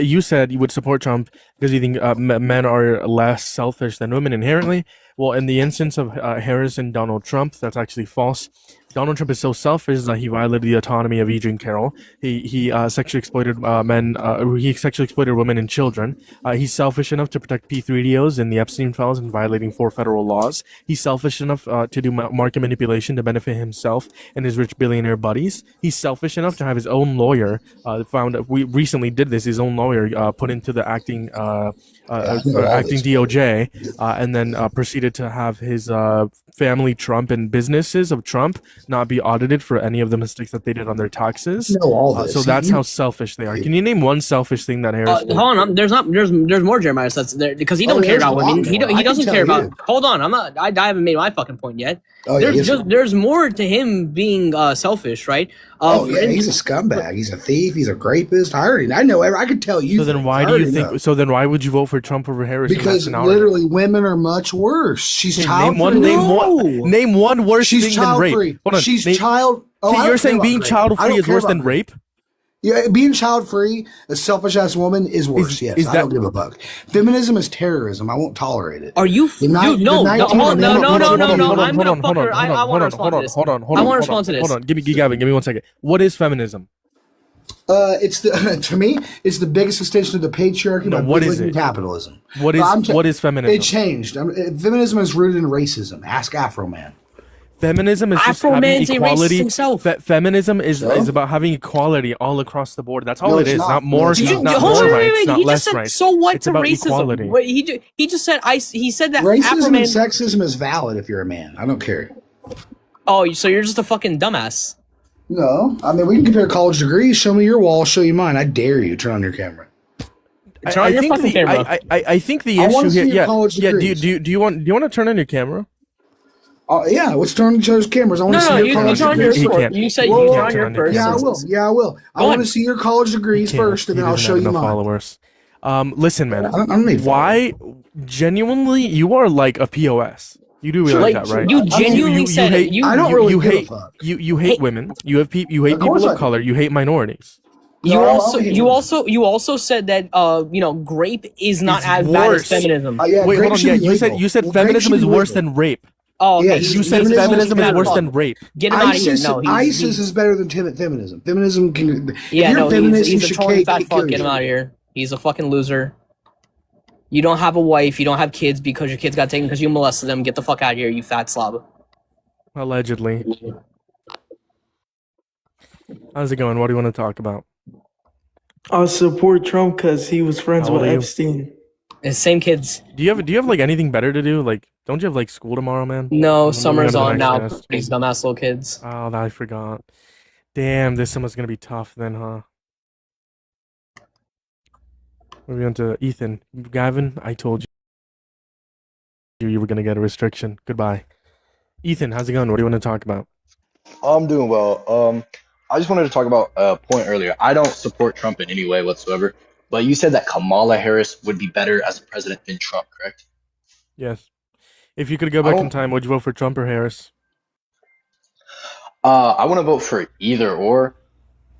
you would support Trump because you think men are less selfish than women inherently. Well, in the instance of Harris and Donald Trump, that's actually false. Donald Trump is so selfish that he violated the autonomy of Eugene Carroll. He sexually exploited men. He sexually exploited women and children. He's selfish enough to protect P3DOs in the Epstein files and violating 4 federal laws. He's selfish enough to do market manipulation to benefit himself and his rich billionaire buddies. He's selfish enough to have his own lawyer. We recently did this. His own lawyer put into the acting DOJ, and then proceeded to have his family Trump and businesses of Trump not be audited for any of the mistakes that they did on their taxes. No, all this. So that's how selfish they are. Can you name one selfish thing that Harris did? Hold on, there's more Jeremiah that's there because he Oh, don't care there's about a lot women. He more. I can doesn't tell care about. you. Hold on, I haven't made my fucking point yet. Oh, yeah, There's more to him being selfish, right? Oh yeah, he's a scumbag. He's a thief. He's a rapist. I know. I could tell you. So then why do you think? So then why would you vote for Trump over Harris? Because literally, women are much worse. She's child free. Name one worse She's thing than child rape. free. Hold on. She's name, child. Oh, so I you're don't saying care being about child rape. I free don't is care worse about than rape? Yeah, being child free, a selfish ass woman is worse. Yes, I don't give a fuck. Feminism is terrorism. I won't tolerate it. Are you? Dude, no. I'm gonna fuck her. I want to respond to this. Hold on. I want to respond to this. Hold on. Give me 1 second. What is feminism? It's the to me, it's the biggest extension of the patriarchy by what is bootlegging it? capitalism. What is feminism? It changed. Feminism is rooted in racism. Ask Afro Man. Feminism is just Afro having Man's a racist equality. himself. Feminism is about having equality all across the board. That's all No, it it's is. not. Not more. No, it's not. Not Hold more on, rights. Not he less just said, rights. so what It's to about racism? equality. Wait, he just said he said that Racism Afro and Man. sexism is valid if you're a man. I don't care. Oh, so you're just a fucking dumbass. No, I mean we can compare college degrees. Show me your wall. I'll show you mine. I dare you. Turn on your camera. Turn on your fucking camera. I think the I wanna issue see here. your college Do degrees. you want to turn on your camera? Yeah, let's turn on each other's cameras. I want to see your you college turn on degrees. yours He first. can't. You said Whoa, you whoa, turn on your whoa. first. Yeah, I will. Yeah, I will. I Go want to ahead. see your college degrees first, and then I'll show you enough mine. followers. Listen, man. I don't need Why? Genuinely, you are like a POS. You do realize Like, that, right? you genuinely said hate, it. I don't really give a hate fuck. you hate women. You hate Of course people I of do. color. You hate minorities. You No, also I don't you also said that grape is not It's as bad as worse. feminism. Yeah, Wait, grape hold on. should Yeah, be you said legal. Well, grape feminism should is be worse legal. than rape. Oh, okay. Yes, You said feminism feminism is is worse bad. than rape. Get him out of here. ISIS, No, ISIS is better than feminism. Feminism can. yeah, if you're no, a feminist, he's you a should totally fat kill fuck. Get him yourself. out of here. He's a fucking loser. You don't have a wife. You don't have kids because your kids got taken because you molested them. Get the fuck out of here, you fat slob. Allegedly. How's it going? What do you want to talk about? I support Trump because he was friends How old with are you? Epstein. It's same kids. Do you have like anything better to do? Like, don't you have like school tomorrow, man? No, Moving summer's to the on next now. guest. These dumbass little kids. Oh, I forgot. Damn, this summer's gonna be tough then, huh? Moving on to Ethan. Gavin, I told you were gonna get a restriction. Goodbye. Ethan, how's it going? What do you want to talk about? I'm doing well. I just wanted to talk about a point earlier. I don't support Trump in any way whatsoever, but you said that Kamala Harris would be better as a president than Trump, correct? Yes. If you could go I back in don't. time, would you vote for Trump or Harris? I want to vote for either or.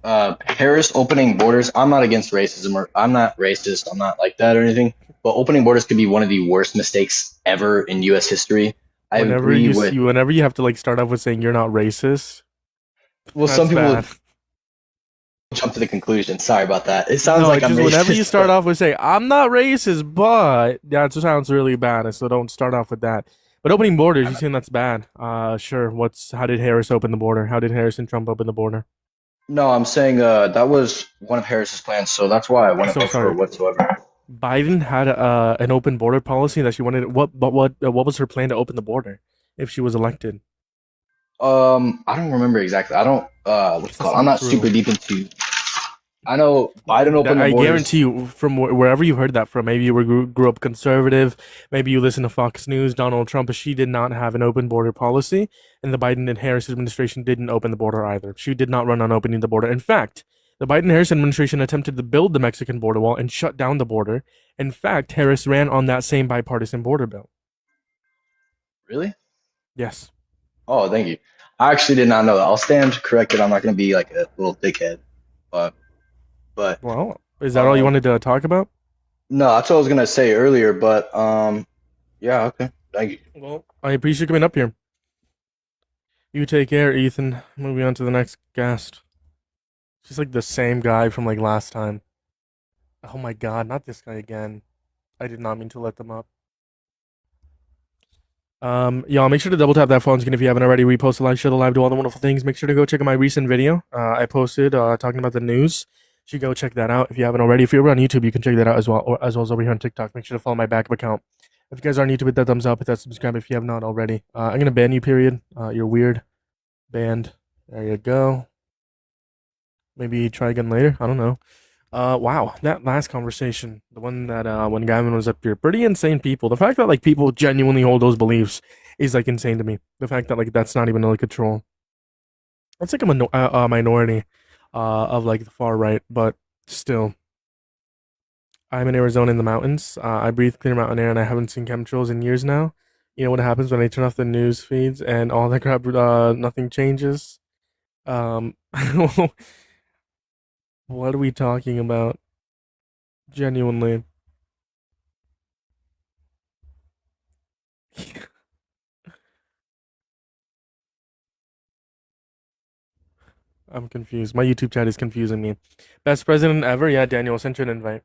Harris opening borders. I'm not against racism, or I'm not racist. I'm not like that or anything. But opening borders could be one of the worst mistakes ever in U.S. history. I Whenever agree you with. see, whenever you have to like start off with saying you're not racist, Well, some that's people bad. jump to the conclusion. Sorry about that. It sounds No, like I'm just whenever you racist. start But off with saying I'm not racist, but that sounds really bad, so don't start off with that. But opening borders, you saying that's bad? Sure. How did Harris open the border? How did Harris and Trump open the border? no, I'm saying that was one of Harris's plans, so that's why I wouldn't So vote for her sorry. whatsoever. Biden had an open border policy that she wanted. What was her plan to open the border if she was elected? I don't remember exactly. I don't what's it That's called? I'm not not true. super deep into. I know Biden opened the I borders. guarantee you, from wherever you heard that from, maybe you grew up conservative, maybe you listen to Fox News, Donald Trump, but she did not have an open border policy, and the Biden and Harris administration didn't open the border either. She did not run on opening the border. In fact, the Biden-Harris administration attempted to build the Mexican border wall and shut down the border. In fact, Harris ran on that same bipartisan border bill. Really? Yes. Oh, thank you. I actually did not know that. I'll stand corrected. I'm not gonna be like a little dickhead. But but Well, is that all you um wanted to talk about? no, that's what I was gonna say earlier, but yeah, okay. Thank you. Well, I appreciate you coming up here. You take care, Ethan. Moving on to the next guest. She's like the same guy from like last time. Oh my god, not this guy again. I did not mean to let them up. Y'all, make sure to double tap that phone screen if you haven't already. Repost the live, share the live, do all the wonderful things. Make sure to go check out my recent video. I posted talking about the news. You should go check that out if you haven't already. If you're on YouTube, you can check that out as well, or as well as over here on TikTok. Make sure to follow my backup account. If you guys are on YouTube, hit that thumbs up, hit that subscribe if you have not already. I'm gonna ban you. Period. You're weird. Banned. There you go. Maybe try again later. I don't know. Wow, that last conversation, the one that when Gavin was up here, pretty insane people. The fact that like people genuinely hold those beliefs is like insane to me. The fact that like that's not even like a troll. It's like a minority of like the far right, but still. I'm in Arizona in the mountains. I breathe clear mountain air, and I haven't seen chemtrails in years now. You know what happens when I turn off the news feeds and all that crap? Nothing changes. Um, what are we talking about? Genuinely. I'm confused. My YouTube chat is confusing me. Best president ever? Yeah, Daniel, sent you an invite.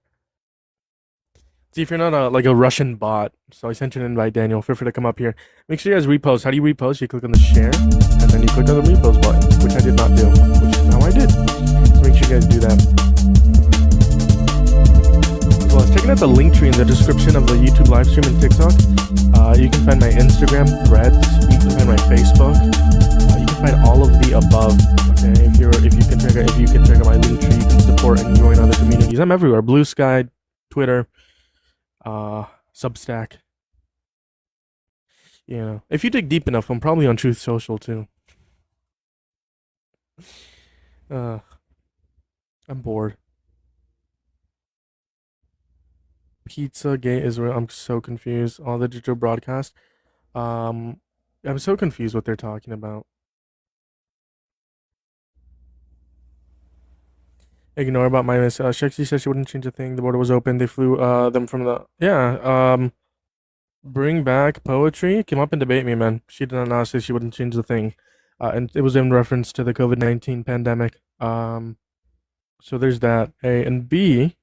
See if you're not like a Russian bot. So I sent you an invite, Daniel. Feel free to come up here. Make sure you guys repost. How do you repost? You click on the share, and then you click on the repost button, which I did not do, which is how I did. So make sure you guys do that. As well as checking out the link tree in the description of the YouTube live stream and TikTok. You can find my Instagram threads. You can find my Facebook. You can find all of the above. Okay, if you can check out my link tree, you can support and join other communities. I'm everywhere. Blue Sky, Twitter, Substack. You know, if you dig deep enough, I'm probably on Truth Social too. I'm bored. Pizza Gate Israel. I'm so confused. All the digital broadcast. I'm so confused what they're talking about. Ignore about my miss. Shexy said she wouldn't change a thing. The border was open. They flew them from the bring back poetry. Come up and debate me, man. She did not say she wouldn't change the thing. And it was in reference to the COVID-19 pandemic. So there's that. A and B.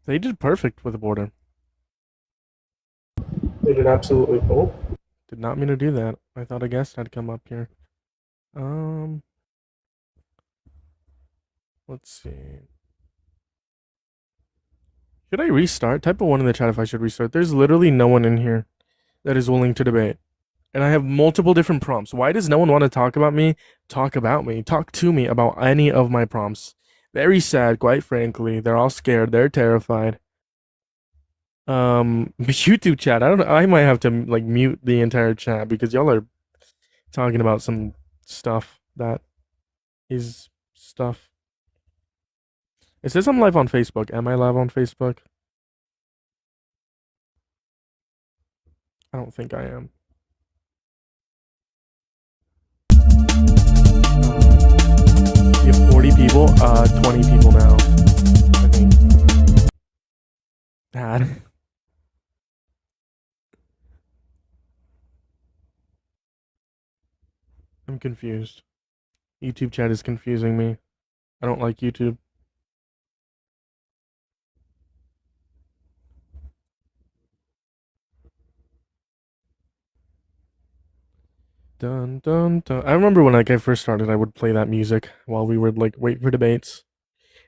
They did perfect with the border. They did absolutely. Oh, did not mean to do that. I thought a guest had come up here. Let's see. Should I restart? Type a 1 in the chat if I should restart. There's literally no one in here that is willing to debate. And I have multiple different prompts. Why does no one want to talk about me? Talk about me. Talk to me about any of my prompts. Very sad, quite frankly. They're all scared. They're terrified. YouTube chat. I don't know. I might have to like mute the entire chat because y'all are talking about some stuff that is stuff. It says I'm live on Facebook. Am I live on Facebook? I don't think I am. You have 40 people? 20 people now. I think. Dad. I'm confused. YouTube chat is confusing me. I don't like YouTube. Dun dun dun. I remember when like I first started, I would play that music while we would like wait for debates,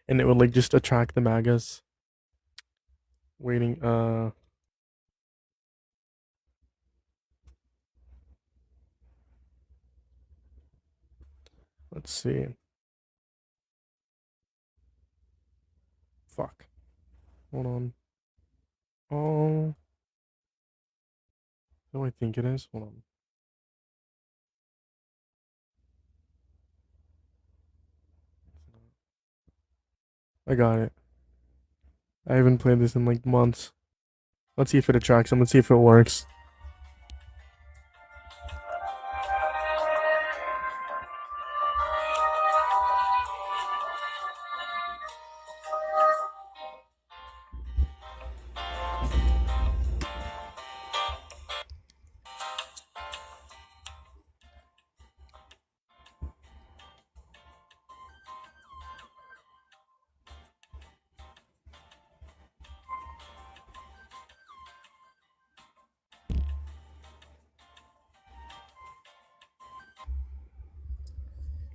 and it would like just attract the MAGAs. Waiting. Let's see. Fuck. Hold on. Oh. What do I think it is? Hold on. I got it. I haven't played this in like months. Let's see if it attracts them. Let's see if it works.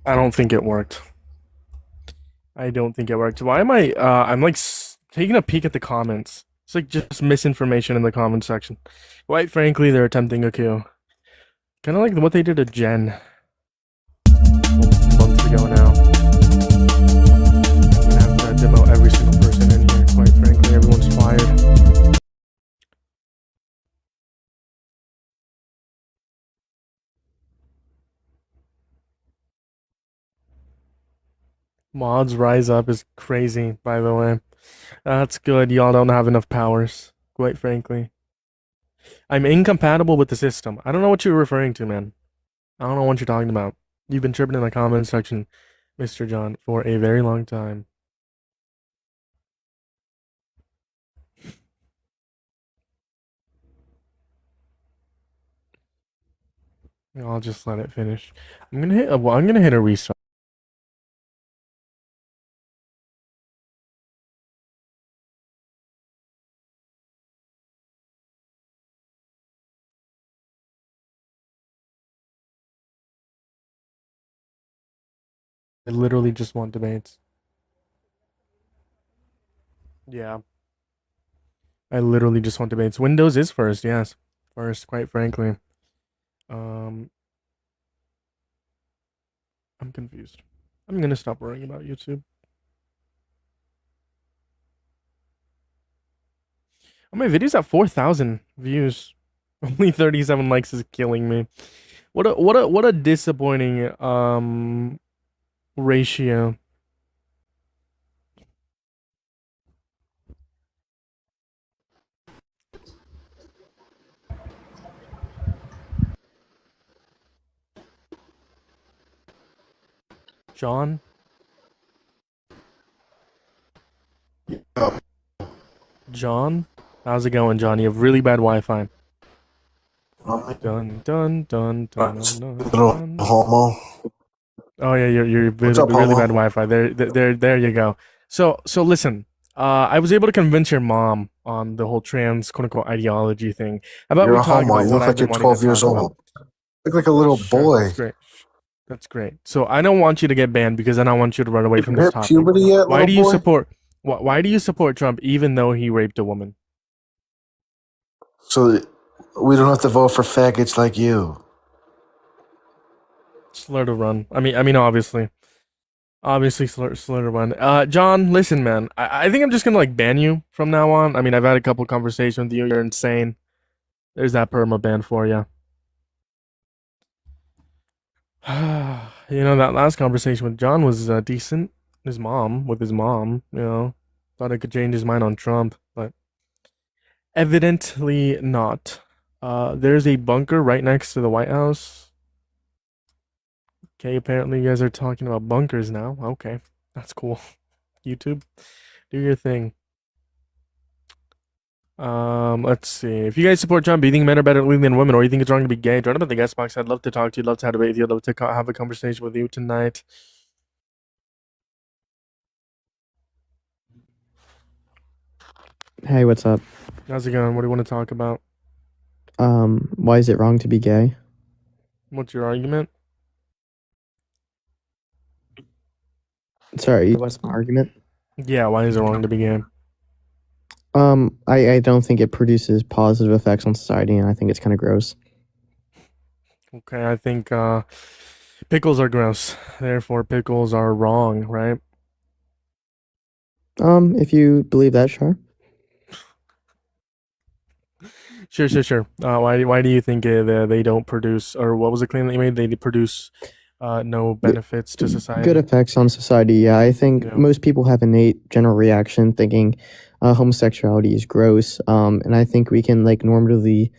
I don't think it worked. I don't think it worked. Why am I? I'm like taking a peek at the comments. It's like just misinformation in the comment section. Quite frankly, they're attempting a coup. Kind of like what they did to Jen months ago now. I'm gonna have to demo every single person in here. Quite frankly, everyone's fired. Mods rise up is crazy, by the way. That's good. Y'all don't have enough powers, quite frankly. I'm incompatible with the system. I don't know what you're referring to, man. I don't know what you're talking about. You've been tripping in the comment section, Mr. John, for a very long time. I'll just let it finish. I'm gonna hit a restart. I literally just want debates. Yeah. I literally just want debates. Windows is first, yes. First, quite frankly. I'm confused. I'm gonna stop worrying about YouTube. Oh, my video's at 4,000 views. Only 37 likes is killing me. What a disappointing ratio. John? John? How's it going, John? You have really bad Wi-Fi. Dun dun dun dun dun dun. Homo. Oh yeah, you're What's up, really homo? bad Wi-Fi. There you go. So listen. I was able to convince your mom on the whole trans quote unquote ideology thing. How about You're we a talk homo. about You what look I've like been you're wanting 12 to years talk about? old. Look like a little Sure, boy. that's great. That's great. So I don't want you to get banned because then I want you to run away from You this hit topic. puberty yet, Why little do you boy? support? Why do you support Trump even though he raped a woman? So we don't have to vote for faggots like you. Slur to run. I mean, obviously, slur to run. John, listen, man. I think I'm just gonna like ban you from now on. I mean, I've had a couple conversations with you. You're insane. There's that perma ban for you. You know, that last conversation with John was decent. With his mom, you know, thought I could change his mind on Trump, but evidently not. There's a bunker right next to the White House. Okay, apparently you guys are talking about bunkers now. Okay, that's cool. YouTube, do your thing. Let's see. If you guys support Trump, do you think men are better at living than women, or you think it's wrong to be gay? Join up in the guest box. I'd love to talk to you. Love to have a debate with you. I'd love to have a conversation with you tonight. Hey, what's up? How's it going? What do you want to talk about? Why is it wrong to be gay? What's your argument? Sorry, what's my argument? Yeah, why is it wrong to be gay? I don't think it produces positive effects on society, and I think it's kind of gross. Okay, I think pickles are gross. Therefore, pickles are wrong, right? If you believe that, sure. Sure. Why do you think they don't produce, or what was the claim that you made? They produce no benefits to society. Good effects on society. Yeah, I think most people have innate general reaction thinking homosexuality is gross. And I think we can like normatively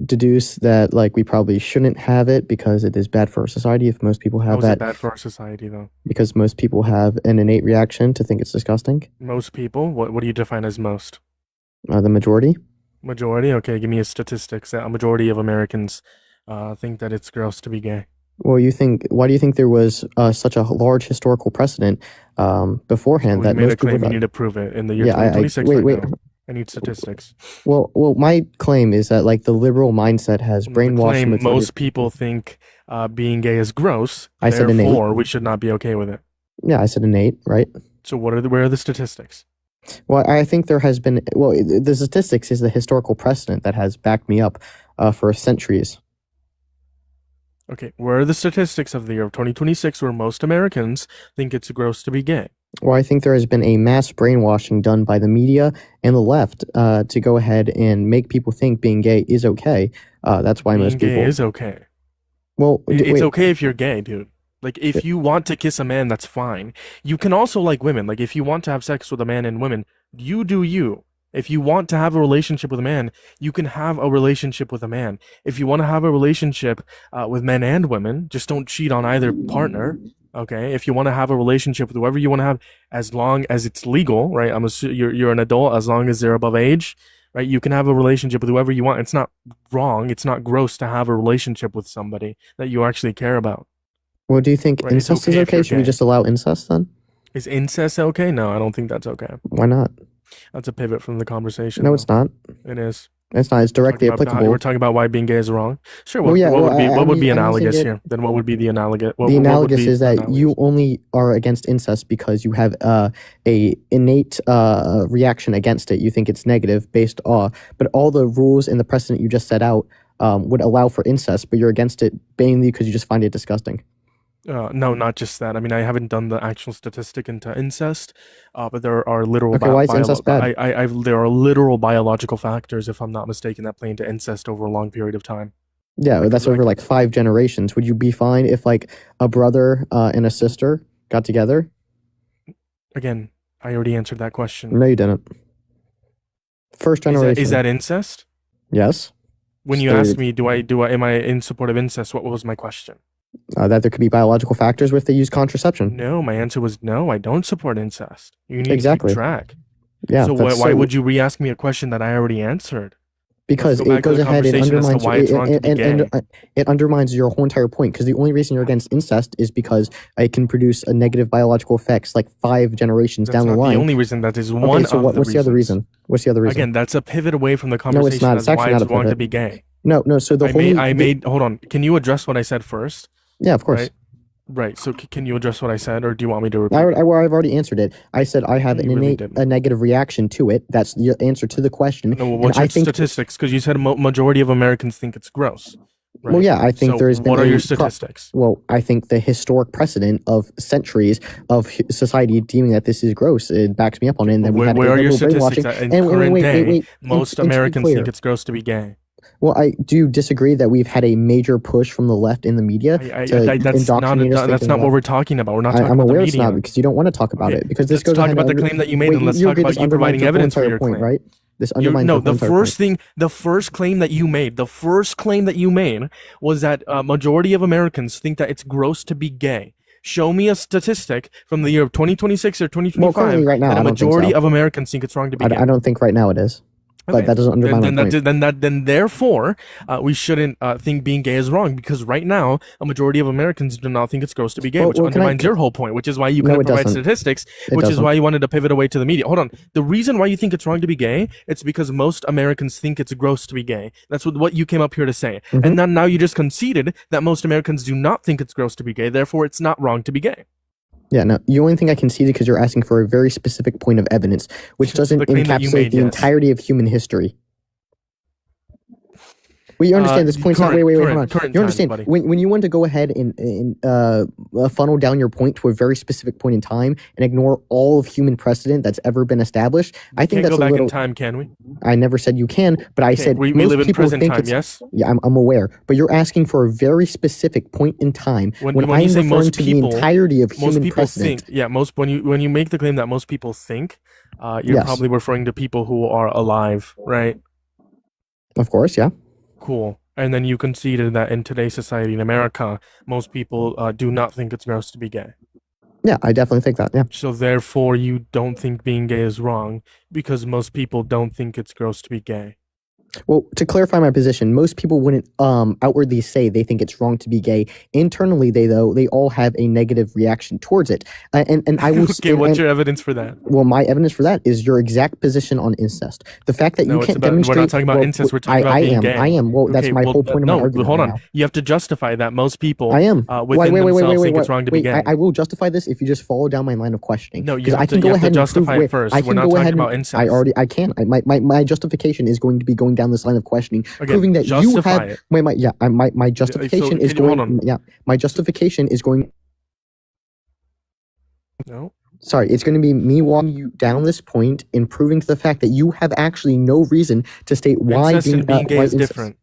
deduce that like we probably shouldn't have it because it is bad for our society if most people have How is that. it bad for our society though? Because most people have an innate reaction to think it's disgusting. Most people? What do you define as most? The majority. Majority? Okay, give me a statistics. A majority of Americans think that it's gross to be gay. Well, why do you think there was such a large historical precedent beforehand Well, that you made a most people claim. You got? need to prove it in the year Yeah, 2026 wait. right now. I need statistics. Well, my claim is that like the liberal mindset has The brainwashed the claim majority most of people think being gay is gross. I said innate. Therefore, we should not be okay with it. Yeah, I said innate, right? So where are the statistics? Well, I think there has been. Well, the statistics is the historical precedent that has backed me up for centuries. Okay, where are the statistics of the year of 2026 where most Americans think it's gross to be gay? Well, I think there has been a mass brainwashing done by the media and the left to go ahead and make people think being gay is okay. That's why most Being people. gay is okay. Well, It's wait. okay if you're gay, dude. Like, if you want to kiss a man, that's fine. You can also like women. Like, if you want to have sex with a man and women, you do you. If you want to have a relationship with a man, you can have a relationship with a man. If you want to have a relationship with men and women, just don't cheat on either partner. Okay. If you want to have a relationship with whoever you want to have, as long as it's legal, right? You're an adult, as long as they're above age, right? You can have a relationship with whoever you want. It's not wrong. It's not gross to have a relationship with somebody that you actually care about. Well, do you think Right, it's incest okay is if okay? you're Should we gay. just allow incest then? Is incest okay? No, I don't think that's okay. Why not? That's a pivot from the conversation. No, though. it's not. It is. It's not. It's directly applicable. We're talking about why being gay is wrong. Sure. What, Well, yeah, what well, would be I what would be mean, I don't think analogous it- here? Then what would be the analogous? The analogous is that you only are against incest because you have a innate reaction against it. You think it's negative based on, but all the rules and the precedent you just set out would allow for incest, but you're against it mainly because you just find it disgusting. No, not just that. I mean, I haven't done the actual statistic into incest, but there are literal. Okay, why is incest bad? There are literal biological factors, if I'm not mistaken, that play into incest over a long period of time. Yeah, that's over like 5 generations. Would you be fine if like a brother and a sister got together? Again, I already answered that question. No, you didn't. First generation. Is that incest? Yes. When you So asked me, am I in support of incest? What was my question? That there could be biological factors with the use contraception. No, my answer was no. I don't support incest. You need Exactly. to keep track. Yeah. So that's why would you re-ask me a question that I already answered? Because Let's go back it to goes the ahead and conversation as to undermines why it's wrong to be gay. it undermines your whole entire point. Because the only reason you're against incest is because it can produce a negative biological effects like 5 generations That's down not the line. the only reason. That is Okay, one so of what's the other reasons. reason? What's the other reason? Again, that's a pivot away from the conversation not. as It's actually why not it's a wrong to pivot. be gay. No. So the I made. Hold on. Can you address what I said first? Yeah, of course. Right. So can you address what I said, or do you want me to repeat? I've already answered it. I said I have You an really innate, didn't. a negative reaction to it. That's the answer to the question. No, well, And what's I your think, statistics? Because you said a majority of Americans think it's gross. Right? well, yeah, I think So there's been. what are a your pro- statistics? Well, I think the historic precedent of centuries of society deeming that this is gross, it backs me up on it. And then we had Where a are your liberal statistics? brainwashing. In And current day, wait. most And to be Americans clear, think it's gross to be gay. Well, do you disagree that we've had a major push from the left in the media that's indoctrinate us that's thinking not that? what we're talking about. We're not talking I'm about the aware it's media. not because you don't want to talk about Okay, it because this let's goes talk ahead about the and claim that you made, wait, and let's you talk agree about this you undermines providing your whole evidence for entire your point, claim. right? This undermines No, your whole the entire point. first claim that you made, the first claim that you made was that a majority of Americans think that it's gross to be gay. Show me a statistic from the year of 2026 or 2025 Well, currently, right now, that a I don't think majority so. of Americans think it's wrong to be gay. I don't think right now it is. But that doesn't undermine my point. Then therefore, we shouldn't think being gay is wrong because right now a majority of Americans do not think it's gross to be gay, which undermines your whole point, which is why you couldn't provide statistics, which is why you wanted to pivot away to the media. Hold on, the reason why you think it's wrong to be gay, it's because most Americans think it's gross to be gay. That's what you came up here to say, and then now you just conceded that most Americans do not think it's gross to be gay, therefore it's not wrong to be gay. Yeah, no, you only think I conceded because you're asking for a very specific point of evidence, which doesn't encapsulate the entirety of human history. Well, you understand this point's not. Wait, hold on. You understand when you want to go ahead and funnel down your point to a very specific point in time and ignore all of human precedent that's ever been established. I think that's a little. Go back in time, can we? I never said you can, but I said we most live in people present think time. it's. Yes. Yeah, I'm aware, but you're asking for a very specific point in time when I'm you say referring most to people, the entirety of human most people precedent. think. When you make the claim that most people think, you're probably referring to people who are alive, right? Of course, yeah. Cool. And then you conceded that in today's society in America, most people do not think it's gross to be gay. Yeah, I definitely think that, yeah. So therefore, you don't think being gay is wrong because most people don't think it's gross to be gay. Well, to clarify my position, most people wouldn't outwardly say they think it's wrong to be gay. Internally, they all have a negative reaction towards it. And I will. Okay, what's your evidence for that? Well, my evidence for that is your exact position on incest. The fact that you can't demonstrate. We're not talking about incest. We're talking about being gay. I am. Well, that's my whole point of my argument. Hold on. Right now. You have to justify that most people. I am. Within themselves think it's wrong to be gay. I will justify this if you just follow down my line of questioning. No, you have to justify it first. We're not talking about incest. I can. My justification is going to be going down this line of questioning. Again, proving that you have it. my justification is going my justification is going No. Sorry, it's going to be me walking you down this point and proving to the fact that you have actually no reason to state why being gay is different.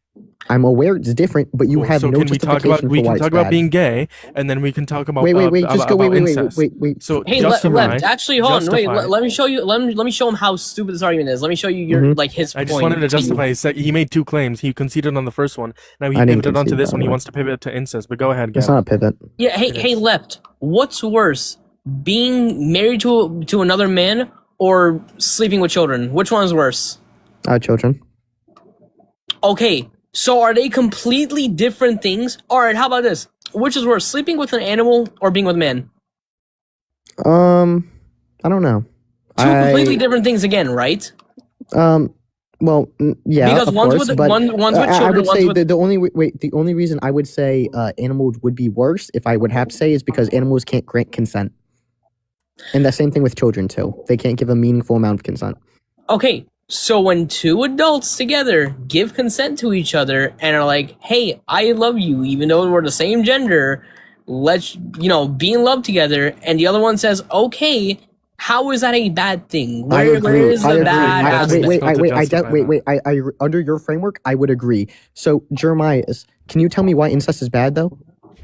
I'm aware it's different, but you have no justification we for why can it's talk about bad. being gay, and then we can talk about wait. So hey, actually, hold on. Wait, let me show you. Let me show him how stupid this argument is. Let me show you your his point. I just wanted to justify. He made two claims. He conceded on the first one. Now he pivoted onto this one. He wants to pivot to incest. But go ahead, Gavin. It's not a pivot. Yeah. Hey, Lept. What's worse, being married to another man or sleeping with children? Which one is worse? Children. Okay. So are they completely different things? All right, how about this? Which is worse, sleeping with an animal or being with a man? I don't know. Two completely different things again, right? Well, yeah, because of one's course, with but one's with children. I would say with... the only reason I would say animals would be worse, if I would have to say, is because animals can't grant consent, and the same thing with children too. They can't give a meaningful amount of consent. Okay. So when two adults together give consent to each other and are like, hey, I love you, even though we're the same gender, let's, be in love together, and the other one says, okay, how is that a bad thing? Where is the bad aspect? Wait, under your framework, I would agree. So, Jeremiah, can you tell me why incest is bad, though?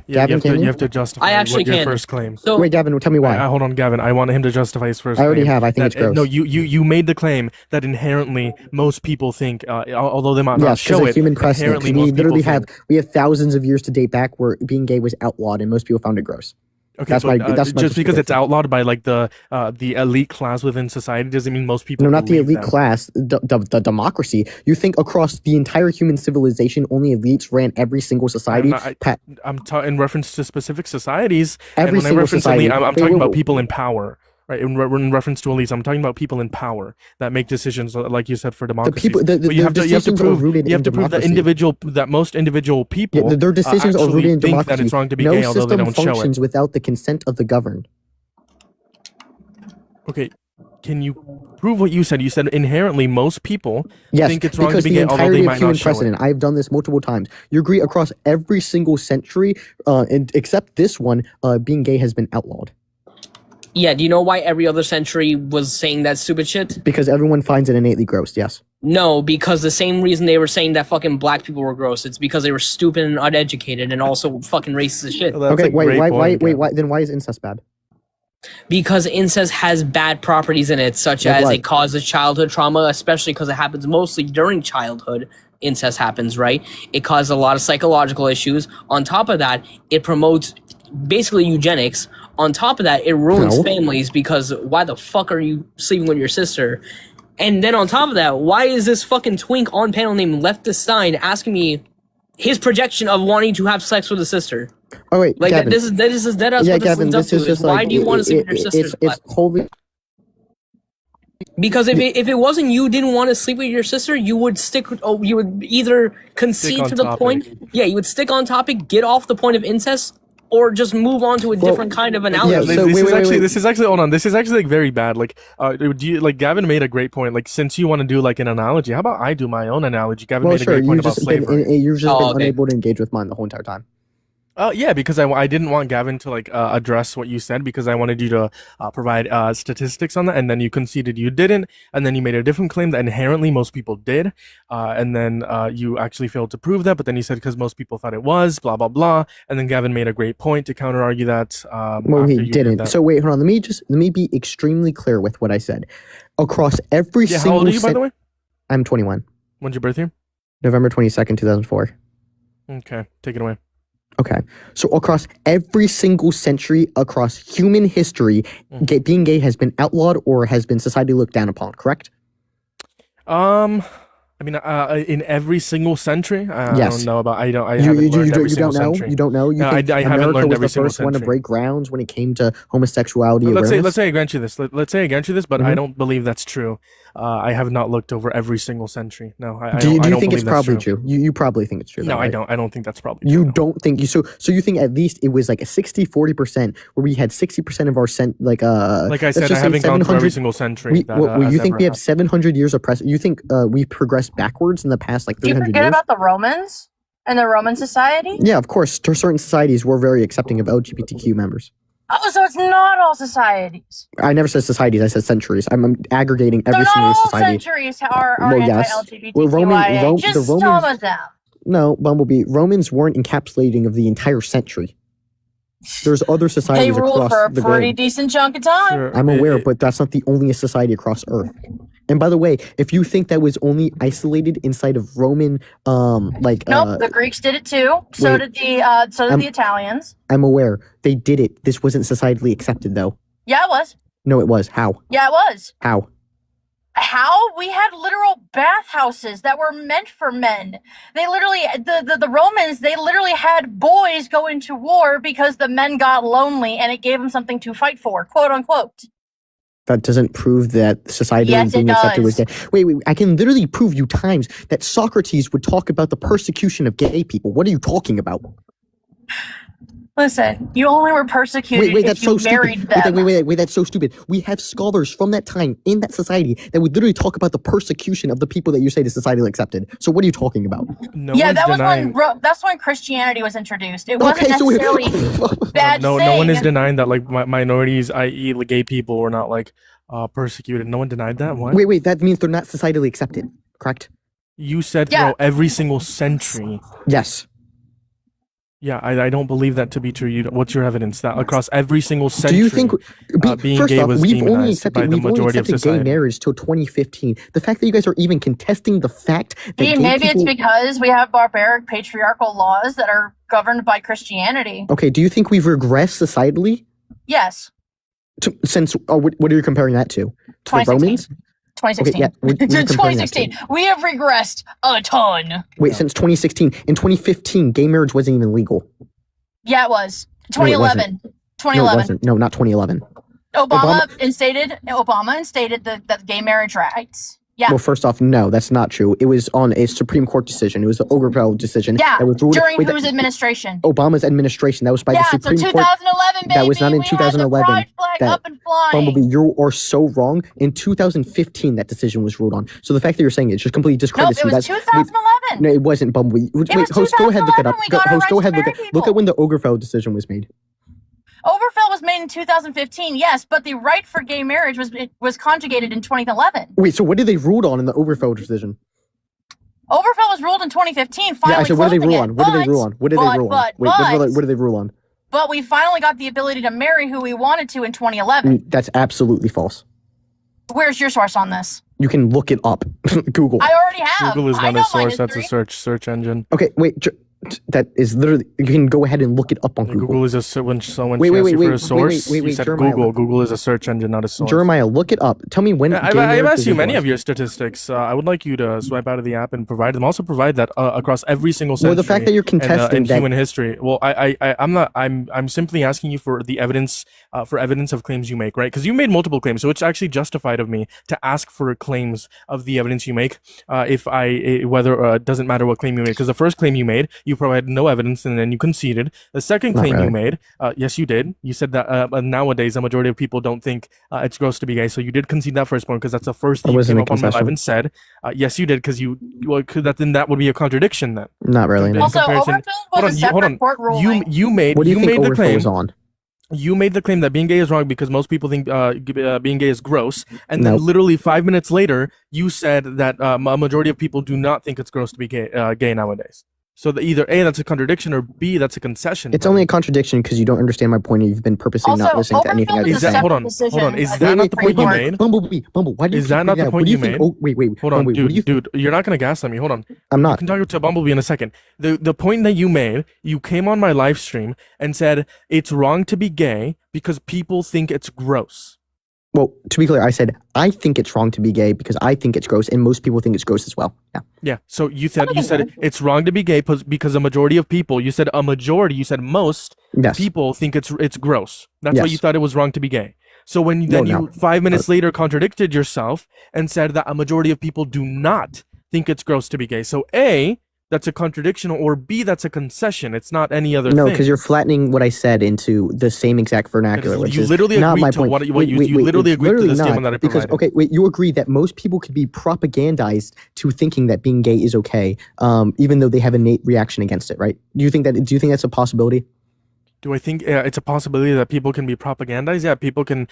Yeah, Gavin, you have to justify your first claim. So, wait, Gavin, tell me why. Hold on, Gavin. I want him to justify his first claim. I already have. I think it's gross. No, you made the claim that inherently most people think, although they might not show it, human precedent. Inherently We have thousands of years to date back where being gay was outlawed and most people found it gross. Okay, that's just because it's outlawed by like the elite class within society doesn't mean most people. No, not the elite class. The democracy. You think across the entire human civilization, only elites ran every single society? I'm in reference to specific societies. Every single society. I'm talking about people in power. Right, in reference to elites, I'm talking about people in power that make decisions, like you said, for democracy. But you have to prove that most individual people their decisions are rooted in think democracy. that it's wrong to be gay, although they don't show it. No system functions without the consent of the governed. Okay, can you prove what you said? You said inherently most people think it's wrong to be gay, although they might not show it. I've done this multiple times. You agree across every single century, except this one, being gay has been outlawed. Yeah, do you know why every other century was saying that stupid shit? Because everyone finds it innately gross, yes. No, because the same reason they were saying that fucking black people were gross, it's because they were stupid and uneducated and also fucking racist as shit. Well, that's Okay, a great point, Gavin. then why is incest bad? Because incest has bad properties in it, such Like as what? it causes childhood trauma, especially because it happens mostly during childhood. Incest happens, right? It causes a lot of psychological issues. On top of that, it promotes basically eugenics. On top of that, it ruins No. families because why the fuck are you sleeping with your sister? And then on top of that, why is this fucking twink on panel named Leftist Stein asking me his projection of wanting to have sex with a sister? Oh wait, Like Gavin. this is dead ass Yeah, what this Gavin, leads up this to. is just Why like do you want to sleep with your sister? it's wholly. Because if it wasn't you didn't want to sleep with your sister, you would you would either concede on to the topic. point. Yeah, you would stick on topic, get off the point of incest, or just move on to a different kind of analogy. Yeah, so This is actually hold on. This is actually like very bad. Like, do you like Gavin made a great point. Like, since you want to do like an analogy, how about I do my own analogy? Gavin Well, made a sure. great point You've about just been slavery. you've just Oh, been okay. unable to engage with mine the whole entire time. Yeah, because I didn't want Gavin to like address what you said because I wanted you to provide statistics on that, and then you conceded you didn't, and then you made a different claim that inherently most people did, and then you actually failed to prove that, but then you said because most people thought it was, blah blah blah, and then Gavin made a great point to counter argue that. Well, after he you did didn't. that. So wait, hold on. Let me be extremely clear with what I said. Across every Yeah, how single old are you by the way? I'm 21. When's your birth year? November 22nd, 2004. Okay, take it away. Okay. So across every single century, across human history, Mhm. being gay has been outlawed or has been society looked down upon, correct? I mean, in every single century, I Yes. don't know about. I don't. I You, haven't you, learned you, every you single don't know? century. You don't know? You No, think I haven't America learned was every the single first one to century. break grounds when it came to homosexuality Let's awareness? say I grant you this. Let's say I grant you this, but I Mhm. don't believe that's true. I have not looked over every single century. No, I do you don't think it's believe that's probably true? You probably think it's true. No, though, I right? don't. I don't think that's probably true. You no. don't think so you think at least it was like a 60-40% where we had 60% of our Like I let's said, I just say haven't gone through every 700 single century. That, you has think ever we have happened. 700 years of press? You think we progressed backwards in the past like Do you 300 forget years? about the Romans and the Roman society? Yeah, of course. Certain societies were very accepting of LGBTQ members. Oh, so it's not all societies. I never said societies. I said centuries. I'm aggregating So every not single all society. centuries are Well, yes. anti-LGBTQIA. Well, Just the some Romans. of them. No, Bumblebee. Romans weren't encapsulating of the entire century. There's other They societies ruled across for a the pretty globe. decent chunk of time. Sure. I'm aware, but that's not the only society across Earth. And by the way, if you think that was only isolated inside of Roman, Nope, the Greeks did it too. So wait. did the Italians. I'm aware they did it. This wasn't societally accepted, though. Yeah, it was. No, it was. How? Yeah, it was. How? How? We had literal bathhouses that were meant for men. They literally, the Romans, they literally had boys go into war because the men got lonely and it gave them something to fight for, quote unquote. That doesn't prove that society Yes, being it accepted was does. gay. Wait. I can literally prove you times that Socrates would talk about the persecution of gay people. What are you talking about? Listen, you only were persecuted Wait, if that's you so married stupid. them. Wait, that's so stupid. We have scholars from that time in that society that would literally talk about the persecution of the people that you say is societally accepted. So what are you talking about? No Yeah, one's that was denying. that's when Christianity was introduced. It wasn't so necessarily bad No thing. one is denying that like minorities, i.e., like, gay people, were not like persecuted. No one denied that. What? Wait, that means they're not societally accepted, correct? You said Yeah. throughout every single century. Yes. Yeah, I don't believe that to be true. What's your evidence that across every single century? Do you think being first gay off, was we've only demonized by accepted the we've only majority of accepted gay society? marriage till 2015. The fact that you guys are even contesting the fact that See, gay maybe people, it's because we have barbaric patriarchal laws that are governed by Christianity. okay, do you think we've regressed societally Yes, since what are you comparing that to? To the 2016. Romans? 2016. Okay, yeah, what are you comparing that to? 2016. We have regressed a ton. Wait, since 2016. In 2015, gay marriage wasn't even legal. Yeah, it was. No, it 2011. No, it 2011. wasn't. No, not 2011. Obama instated the gay marriage rights. Yeah. Well, first off, no, that's not true. It was on a Supreme Court decision. It was the Obergefell decision. Yeah, that was ruled, during wait, whose administration? Obama's administration. That was by Yeah, the so Supreme Court. 2011, baby. That was not in we 2011. Had the pride flag That- up and flying. Bumblebee, you are so wrong. In 2015, that decision was ruled on. So the fact that you're saying it's just completely Nope, discredits it you. was That's- 2011. No, it wasn't Bumblebee. Wait, was host, go ahead, look it up. 2011. We got our Host, go rights ahead, to marry look at when the Obergefell decision was made. Obergefell was was made in 2015, yes, but the right for gay marriage was conjugated in 2011. Wait, so what did they rule on in the Oberfeld decision? Oberfeld was ruled in 2015. Finally, Yeah, I said, what did they rule on? What did they rule on? What did they rule on? Wait, what did they rule on? But we finally got the ability to marry who we wanted to in 2011. That's absolutely false. Where's your source on this? You can look it up. Google. I already have. Google is I not know a my source. That's a history. search engine. Okay, wait. That is literally. You can go ahead and look it up on Google. Google is a when someone Wait, asks wait, you wait, for a wait, source. wait, You said Jeremiah, Google. Google is a search engine, not a source. Jeremiah, look it up. Tell me when. Yeah, I've asked you many of your statistics. I would like you to swipe out of the app and provide them. Also, provide that across every single century. Well, the fact that you're contesting in that human history. Well, I'm not. I'm simply asking you for the evidence. For evidence of claims you make, right? Because you made multiple claims, so it's actually justified of me to ask for claims of the evidence you make. Whether it doesn't matter what claim you made, because the first claim you made, you provided no evidence, and then you conceded. The second claim you made, yes, you did. You said that nowadays a majority of people don't think it's gross to be gay, so you did concede that first point because that's the first thing you came up on my live and said. Yes, you did, because then that would be a contradiction then. Not really. No. Also, Oberfeld was a separate court ruling. You made. What do you think made the Oberfeld claim. was on? You made the claim that being gay is wrong because most people think being gay is gross, and then Nope. literally 5 minutes later, you said that a majority of people do not think it's gross to be gay nowadays. So either A, that's a contradiction, or B, that's a concession. It's only a contradiction because you don't understand my point, and you've been purposely not Also, listening to anything I Oberfeld just is a said. hold on, separate hold on. decision Is by that the not the point you Supreme made? Bumblebee, why do you Is that not the point you made? Oh, wait. Hold on, Bumblebee, what do you dude. You're not gonna gaslight me. Hold on. I'm You not. can talk to Bumblebee in a second. The point that you made, you came on my live stream and said it's wrong to be gay because people think it's gross. Well, to be clear, I said I think it's wrong to be gay because I think it's gross, and most people think it's gross as well. Yeah. Yeah. So you said it's wrong to be gay because a majority of people. You said a majority. You said most Yes. people think it's gross. That's why Yes. you thought it was wrong to be gay. So when No. you 5 minutes later contradicted yourself and said that a majority of people do not think it's gross to be gay. So A, that's a contradiction, or B, that's a concession. It's not any other No, thing. because you're flattening what I said into the same exact vernacular, which you is literally not agreed my to point. what you Wait, literally it's agreed to the literally statement not, that I because provided. okay, wait, you agree that most people could be propagandized to thinking that being gay is okay, even though they have innate reaction against it, right? Do you think that's a possibility? Do I think it's a possibility that people can be propagandized? Yeah, people can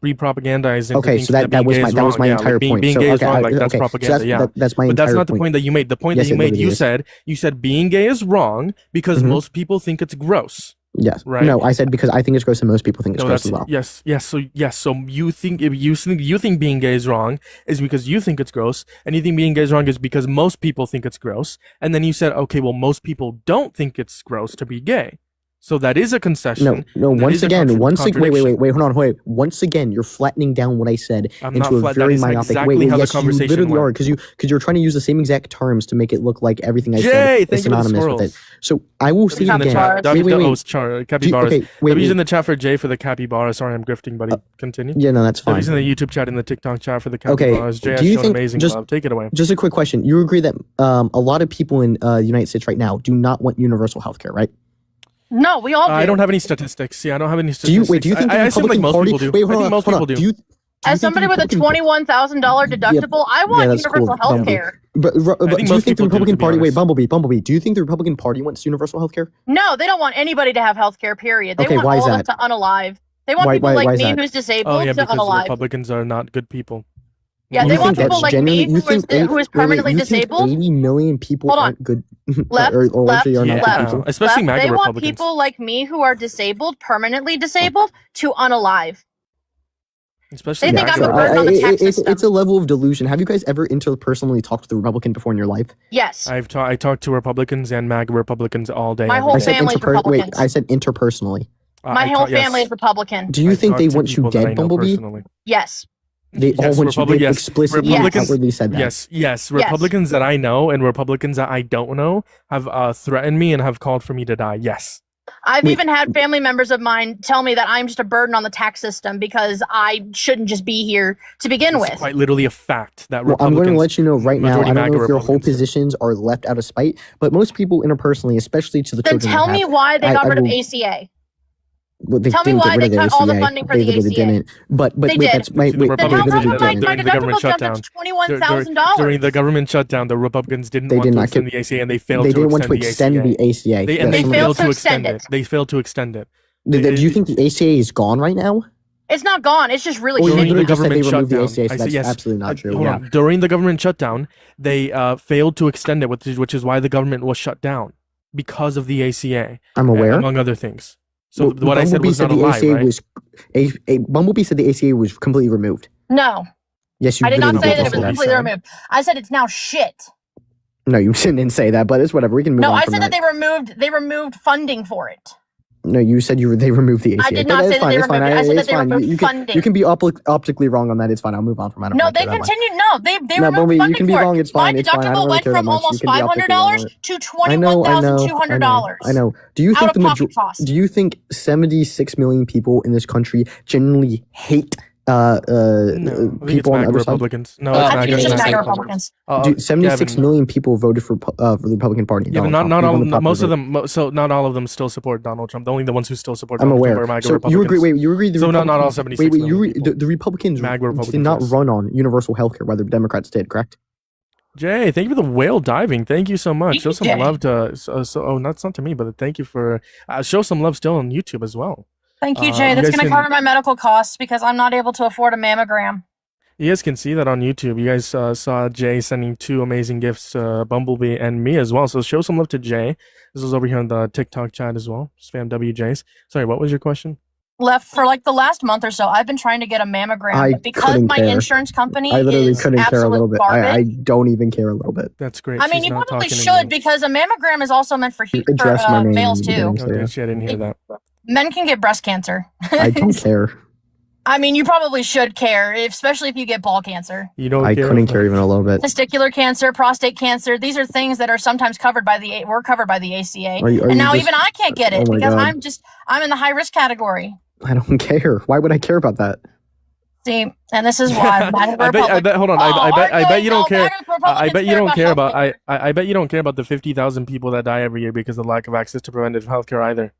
be propagandized. Into Okay, so thinking that was my Yeah, entire point. Being So, gay is okay, wrong. Like that's okay, so propaganda. Yeah, that's my but entire that's not the point. point that you made. The point Yes, that you it made, literally you said being gay is wrong because Mhm. most people think it's gross. Yes. Right. No, I said because I think it's gross and most people think it's No, gross that's as well. yes. So you think if you think being gay is wrong is because you think it's gross, and you think being gay is wrong is because most people think it's gross, and then you said, okay, well, most people don't think it's gross to be gay. So that is a concession. No. and that Once is a again, contradiction. wait. Hold on, wait. Once again, you're flattening down what I said I'm into not a very that is myopic. exactly Wait, how the yes, you conversation literally went. are because you're trying to use the same exact terms to make it look like everything I Jay, said is thank you for the synonymous with swirls. it. So I will say W's in the again. chat. Wait. Capybaras. Okay, wait. W's in the chat for Jay for the capybara. Sorry, I'm grifting, buddy. Continue. Yeah, no, that's fine. W's in the YouTube chat and the TikTok chat for the Okay, capybaras. Jay has do you shown think amazing love. Take it away. Just a quick question. You agree that a lot of people in the United States right now do not want universal health care, right? No, we all do. I don't have any statistics. Yeah, I don't have any Do statistics. you think the I assume like Republican most Party? people do. Wait, I think most people do. Do you As think the somebody with a Republican- $21,000 deductible, I want that's universal cool, health Bumblebee. care. But think do you most think the people do, Republican to be Party? Wait, honest. Bumblebee. Do you think the Republican Party wants universal health care? No, they don't want anybody to have health care, period. They Okay, want why is all of us that? to unalive. They want Why- people why like is me that? who's disabled Oh yeah, to because unalive. Republicans are not good people. Yeah, You they think want people that's like me genuinely- you who is, think who is wait, permanently you think disabled. 80 million people Hold on. aren't good. Left, or left, actually are not left. good people. Especially Left, MAGA they want Republicans. people like me who are disabled, permanently disabled, to unalive. Especially They think MAGA I'm a burden on the tax it's system. a level of delusion. Have you guys ever interpersonally talked to a Republican before in your life? Yes. I talked to Republicans and MAGA Republicans all day. My every whole day. family's Republicans. Wait, I said interpersonally. My whole family is Republican. Do you I think talked they to want you people that I dead, know Bumblebee? personally. Yes. They all want you dead. yes. Explicitly, Republicans, outwardly said that. Yes. Republicans that I know and Republicans that I don't know have threatened me and have called for me to die. Yes. I've even had family members of mine tell me that I'm just a burden on the tax system because I shouldn't just be here to begin It's with. quite literally a fact that Well, I'm Republicans. going to let you know right now. majority I don't MAGA know if your whole Republicans- positions are left out of spite, but most people interpersonally, especially to the Then children. tell they me have, why they I- got I rid of will- ACA. Well, they Tell me didn't get why rid they of the cut all the ACA. funding for They the literally ACA. didn't. But They wait, did. that's wait, The wait, Then they how Republicans come literally my, did my during the government deductible jumped up shutdown. to $21,000? During the government shutdown, the Republicans didn't They want did to not extend the ACA, and they failed They to didn't want to extend extend the ACA. They Yes, failed failed to to extend extend it. They failed to extend it. Do you think the ACA is gone right now? It's not gone. It's just really Oh, you shitty. literally the just said they government removed the shutdown. ACA, so I said that's yes. absolutely not true. Hold Yeah. on. During the government shutdown, they failed to extend it, which is why the government was shut down because of the ACA. I'm aware. Among other things. So Well, what I said Bumblebee was not a the lie, ACA right? was Bumblebee said the ACA was completely removed. No, Yes, you I did not literally say that it just was said completely removed. I said it's now shit. No, you didn't say that, but it's whatever. We can move No, on I from said that that. they removed funding for it. No, you said they removed the ACA. I did But not it's say that fine. they It's fine. removed it. I said that It's they fine. removed funding. You can be optically wrong on that. It's fine. I'll move on from. I don't No, really they care that much. continued. No, they No, removed Bumblebee, funding you can be for wrong. it. It's fine. My It's fine. I don't deductible really went care that from much. You almost can be optically wrong on $500 it. to I know. $21,200. I know. Do you think Out of pocket cost. Do you think 76 million people in this country genuinely hate No, I think it's people on the MAGA other side? Republicans. No, I it's I MAGA. think it's just MAGA MAGA Republicans. Dude, 76 Gavin. million people voted for the Republican Party. Yeah, but Donald not Trump. all. He won the Most of popular them. So not all of them still support Donald Trump. Only the ones who still support I'm Donald aware. Trump are MAGA So you Republicans. agree? Wait, you agree? The So not all Republicans- 76 Wait, million people. the Republicans MAGA did Republicans, not yes. run on universal health care, while the Democrats did. Correct? Jay, thank you for the whale diving. Thank you so much. Thank Show you, some Jay. love to. That's not to me, but thank you for. Show some love still on YouTube as well. Thank you, You Jay. That's guys going to can- cover my medical costs because I'm not able to afford a mammogram. You guys can see that on YouTube. You guys saw Jay sending 2 amazing gifts to Bumblebee and me as well. So show some love to Jay. This is over here on the TikTok chat as well. Spam WJs. Sorry, what was your question? Left for like the last month or so, I've been trying to get a mammogram, I but because couldn't my care. insurance company I literally is couldn't care a little absolute bit. garbage. I don't even care a little bit. That's great. I mean, She's you not probably talking should English. because a mammogram is also meant for Address my name males in the too. beginning, so Okay, yeah. shit, I didn't hear that. Men can get breast cancer. I don't care. I mean, you probably should care, especially if you get ball cancer. You don't I care? couldn't care even a little bit. Testicular cancer, prostate cancer, these are things that are sometimes covered by we're covered by the ACA. Are you And now just- even I can't get it Oh my because God. I'm in the high risk category. I don't care. Why would I care about that? See, and this is why I bet. Hold on. I bet you don't care. I bet you don't care about. I bet you don't care about the 50,000 people that die every year because of lack of access to preventive healthcare either.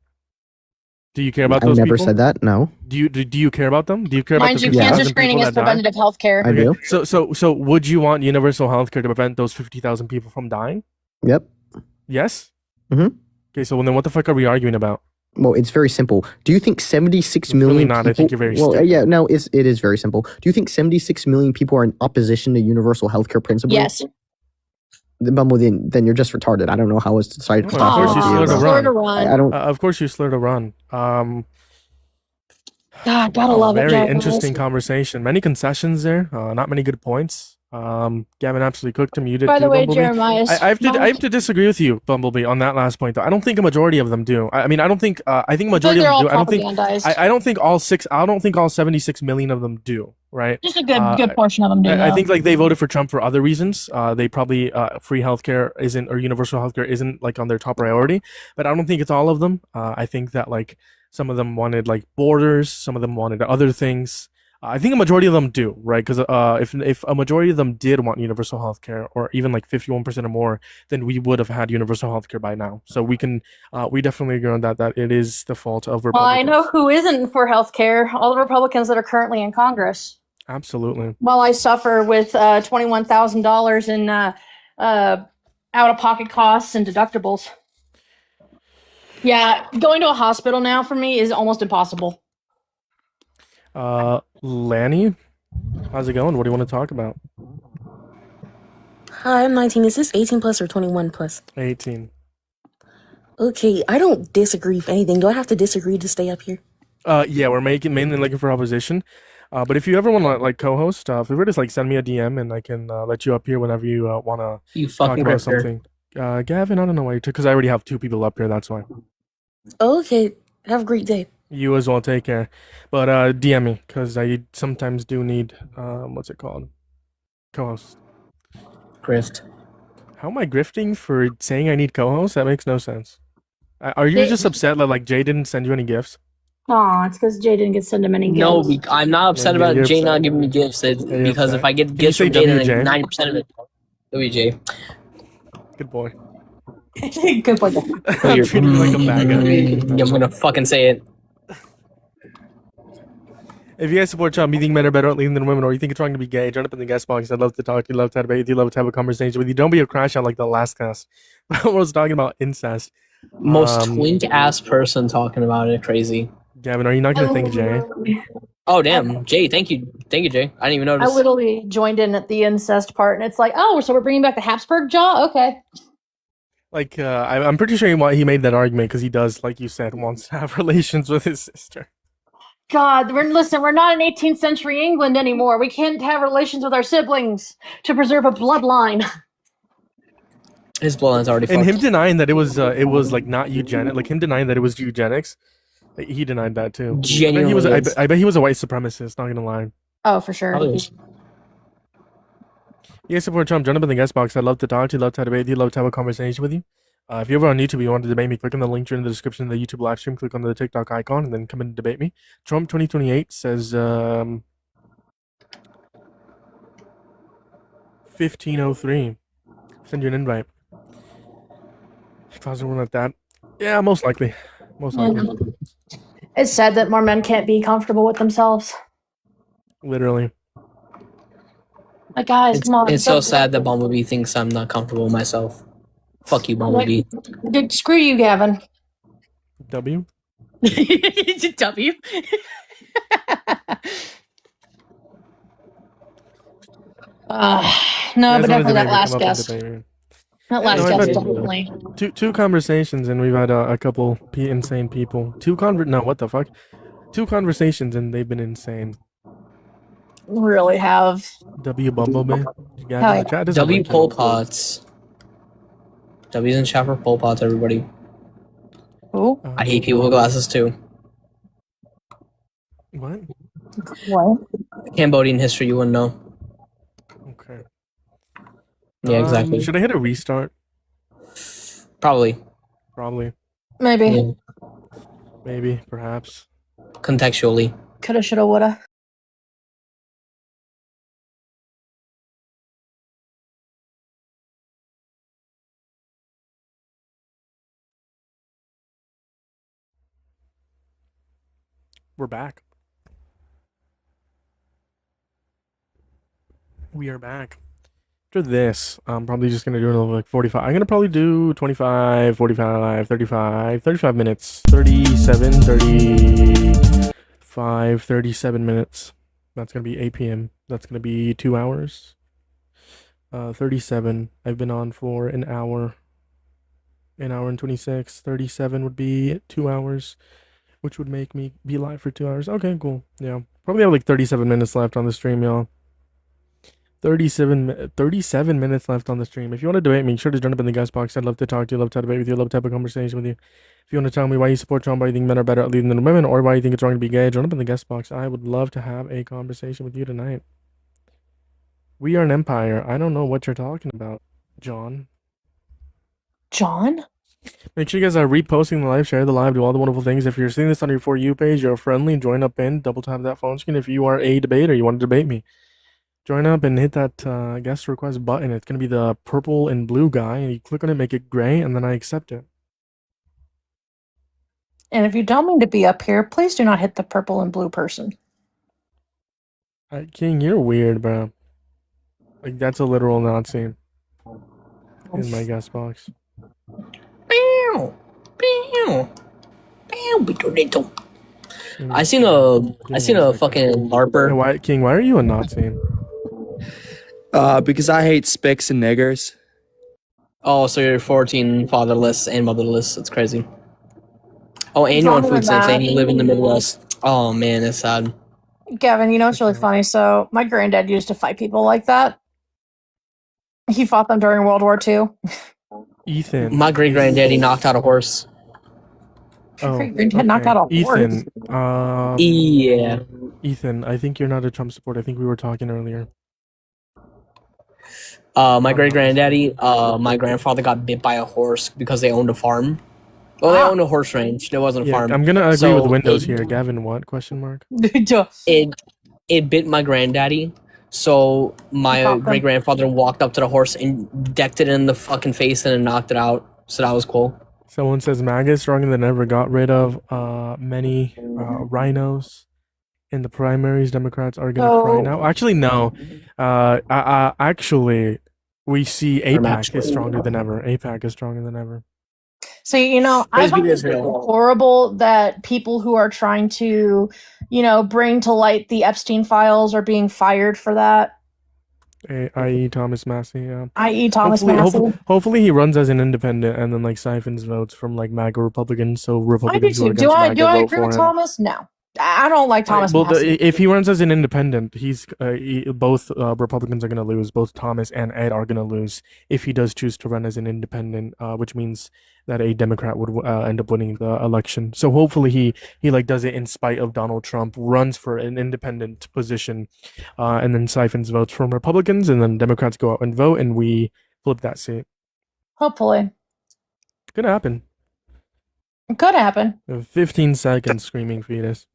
Do you care about I those never people? said that. No, Do you care about them? Do you care Mind about the you, 50,000 cancer screening people is that die? preventative health care. I do. So would you want universal healthcare to prevent those 50,000 people from dying? Yep. Yes. Mhm. Okay, so then what the fuck are we arguing about? Well, it's very simple. Do you think 76 It's really million not. people? I think you're very well, stupid. yeah, no, it is very simple. Do you think 76 million people are in opposition to universal healthcare principles? Yes. Then you're just retarded. I don't know how it's decided. Well, of course you slur to slur to run. run. I don't. Of course you slur to run. God, gotta love it. Very Jack. interesting conversation. Many concessions there. Not many good points. Gavin absolutely cooked him. You did By too, the way, Bumblebee. Jeremiah. I have to disagree with you, Bumblebee, on that last point. Though I don't think a majority of them do. I mean, I don't think. I think a majority of they're them all do. propagandized. I don't think all six. I don't think all 76 million of them do. Right. Just a good portion of them do. I though. think like they voted for Trump for other reasons. They probably free healthcare isn't or universal healthcare isn't like on their top priority. But I don't think it's all of them. I think that like some of them wanted like borders. Some of them wanted other things. I think a majority of them do, right? Because if a majority of them did want universal healthcare, or even like 51% or more, then we would have had universal healthcare by now. So we definitely agree on that it is the fault of Well, I Republicans. know who isn't for health care. All the Republicans that are currently in Congress. Absolutely. While I suffer with $21,000 in out-of-pocket costs and deductibles. Yeah, going to a hospital now for me is almost impossible. Lanny, how's it going? What do you want to talk about? Hi, I'm 19. Is this 18 plus or 21 plus? 18. Okay, I don't disagree with anything. Do I have to disagree to stay up here? Yeah, we're mainly looking for opposition. But if you ever want to like co-host, feel free to just like send me a DM and I can let you up here whenever you want to You talk fucking about grifter. something. Gavin, I don't know why you took, because I already have 2 people up here. That's why. Okay, have a great day. You as well. Take care. But DM me because I sometimes do need what's it called? Co-host. Grift. How am I grifting for saying I need co-host? That makes no sense. Are you just upset that like Jay didn't send you any gifts? Aw, it's because Jay didn't get sent him any gifts. No, I'm not upset Yeah, about you're Jay upset. not giving me gifts. It's Yeah, you're because upset. if I get Can you gifts say from Jay, then WJ? 90% of it. WJ. Good boy. Good point. Oh, you're treating me like a bad guy. I'm gonna fucking say it. If you guys support Trump, you think men are better at leading than women, or you think it's wrong to be gay, join up in the guest box. I'd love to talk to you, love to have a debate with you, love to have a conversation with you. Don't be a crash out like the last cast. I was talking about incest. Most twink ass person talking about it. Crazy. Gavin, are you not gonna thank Jay? Oh damn, Jay! Thank you, Jay. I didn't even I notice. literally joined in at the incest part, and it's like, oh, so we're bringing back the Habsburg jaw? Okay. Like, I'm pretty sure he made that argument because he does, like you said, wants to have relations with his sister. God, we're not in 18th century England anymore. We can't have relations with our siblings to preserve a bloodline. His bloodline's already And fucked. him denying that it was like not eugenic, like him denying that it was eugenics, he denied that too. Genuinely, I bet he was a white supremacist. Not gonna lie. Oh, for sure. You guys support Trump? Join up in the guest box. I'd love to talk to you, love to debate you, love to have a conversation with you. If you're ever on YouTube, you want to debate me, click on the link in the description of the YouTube live stream. Click on the TikTok icon, and then come and debate me. Trump 2028 says 1503. Send you an invite. If I was doing like that, yeah, most likely. It's sad that more men can't be comfortable with themselves. Literally. Like, guys, come on. It's so sad that Bumblebee thinks I'm not comfortable with myself. Fuck you, Bumblebee. Dude, screw you, Gavin. W? W? No, but definitely that last guest. That last guest, definitely. Two conversations, and we've had a couple insane people. Two conversations, and they've been insane. Really have. W Bumblebee. W Pol Pots. W's in chat for Pol Pots, everybody. Who? I hate people with glasses too. What? Cambodian history, you wouldn't know. Okay. Yeah, exactly. Should I hit a restart? Probably. Maybe. Yeah. Maybe, perhaps. Contextually. Coulda, shoulda, woulda. We're back. We are back. After this, I'm probably just going to do another like 45. I'm going to probably do 25, 45, 35 minutes. 37, 35, 37 minutes. That's going to be 8 p.m. That's going to be 2 hours. 37. I've been on for an hour. An hour and 26. 37 would be 2 hours, which would make me be live for 2 hours. Okay, cool. Yeah. Probably have like 37 minutes left on the stream, y'all. 37 minutes left on the stream. If you want to debate me, make sure to join up in the guest box. I'd love to talk to you, love to debate with you, love to have a conversation with you. If you want to tell me why you support Trump, why you think men are better at leading than women, or why you think it's wrong to be gay, join up in the guest box. I would love to have a conversation with you tonight. We are an empire. I don't know what you're talking about, John. John? Make sure you guys are reposting the live, share the live, do all the wonderful things. If you're seeing this on your For You page, you're friendly, join up in, double tap that phone screen. If you are a debater, you want to debate me, join up and hit that guest request button. It's going to be the purple and blue guy, and you click on it, make it gray, and then I accept it. And if you don't mean to be up here, please do not hit the purple and blue person. King, you're weird, bro. Like, that's a literal Nazi in my guest box. I seen a fucking LARPer. Why, King, why are you a Nazi? Because I hate spics and niggers. Oh, so you're 14, fatherless and motherless. That's crazy. Oh, and you're on food stamps and you live in the Midwest. Oh man, that's sad. Gavin, you know what's really funny? So my granddad used to fight people like that. He fought them during World War II. Ethan. My great granddaddy knocked out a horse. Oh, granddad knocked out a horse. Ethan. Yeah. Ethan, I think you're not a Trump supporter. I think we were talking earlier. My great granddaddy, my grandfather got bit by a horse because they owned a farm. Well, they owned a horse ranch. There wasn't a farm. I'm gonna agree with Windows here. Gavin, what? Question mark. It bit my granddaddy. So my great grandfather walked up to the horse and decked it in the fucking face and then knocked it out. So that was cool. Someone says MAGA is stronger than ever. Got rid of many rhinos in the primaries. Democrats are gonna cry now. Actually, no. Actually, we see APAC is stronger than ever. APAC is stronger than ever. So, I Praise be find to it Israel. horrible that people who are trying to, bring to light the Epstein files are being fired for that. I.e. Thomas Massey, yeah. I.e. Thomas Massey. Hopefully he runs as an independent and then like siphons votes from like MAGA Republicans, so I do Republicans who are too. against MAGA Do I vote agree for with him. Thomas? No. I don't like Thomas Well, Massey. if he runs as an independent, he's both Republicans are going to lose. Both Thomas and Ed are going to lose if he does choose to run as an independent, which means that a Democrat would end up winning the election. So hopefully he like does it in spite of Donald Trump, runs for an independent position, and then siphons votes from Republicans, and then Democrats go out and vote, and we flip that seat. Hopefully. Could happen. It could happen. 15 seconds screaming fetus.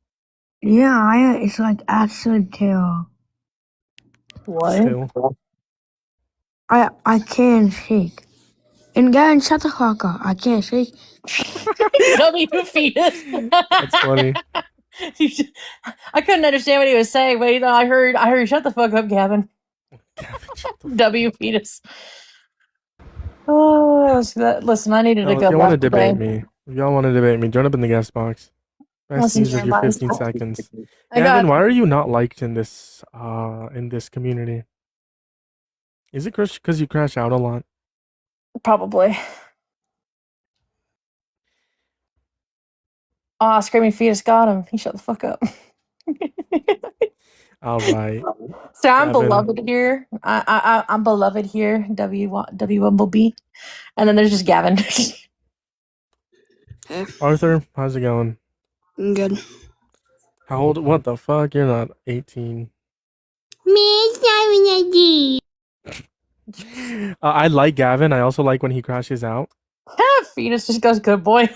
Yeah, it's like accidental. What? Still. I can't shake. And Gavin, shut the fuck up. I can't shake. W fetus. That's funny. I couldn't understand what he was saying, but I heard shut the fuck up, Gavin. W fetus. Oh, listen, I needed to If go y'all want to back today. debate me, join up in the guest box. Nice Listen to use here, your bud. 15 seconds. I Gavin, got- why are you not liked in this community? Is it because you crash out a lot? Probably. Screaming fetus got him. He shut the fuck up. All right. So I'm Gavin. beloved here. I'm beloved here. W Bumblebee, and then there's just Gavin. Arthur, how's it going? Good. How old? What the fuck? You're not 18. I like Gavin. I also like when he crashes out. Fetus just goes, good boy.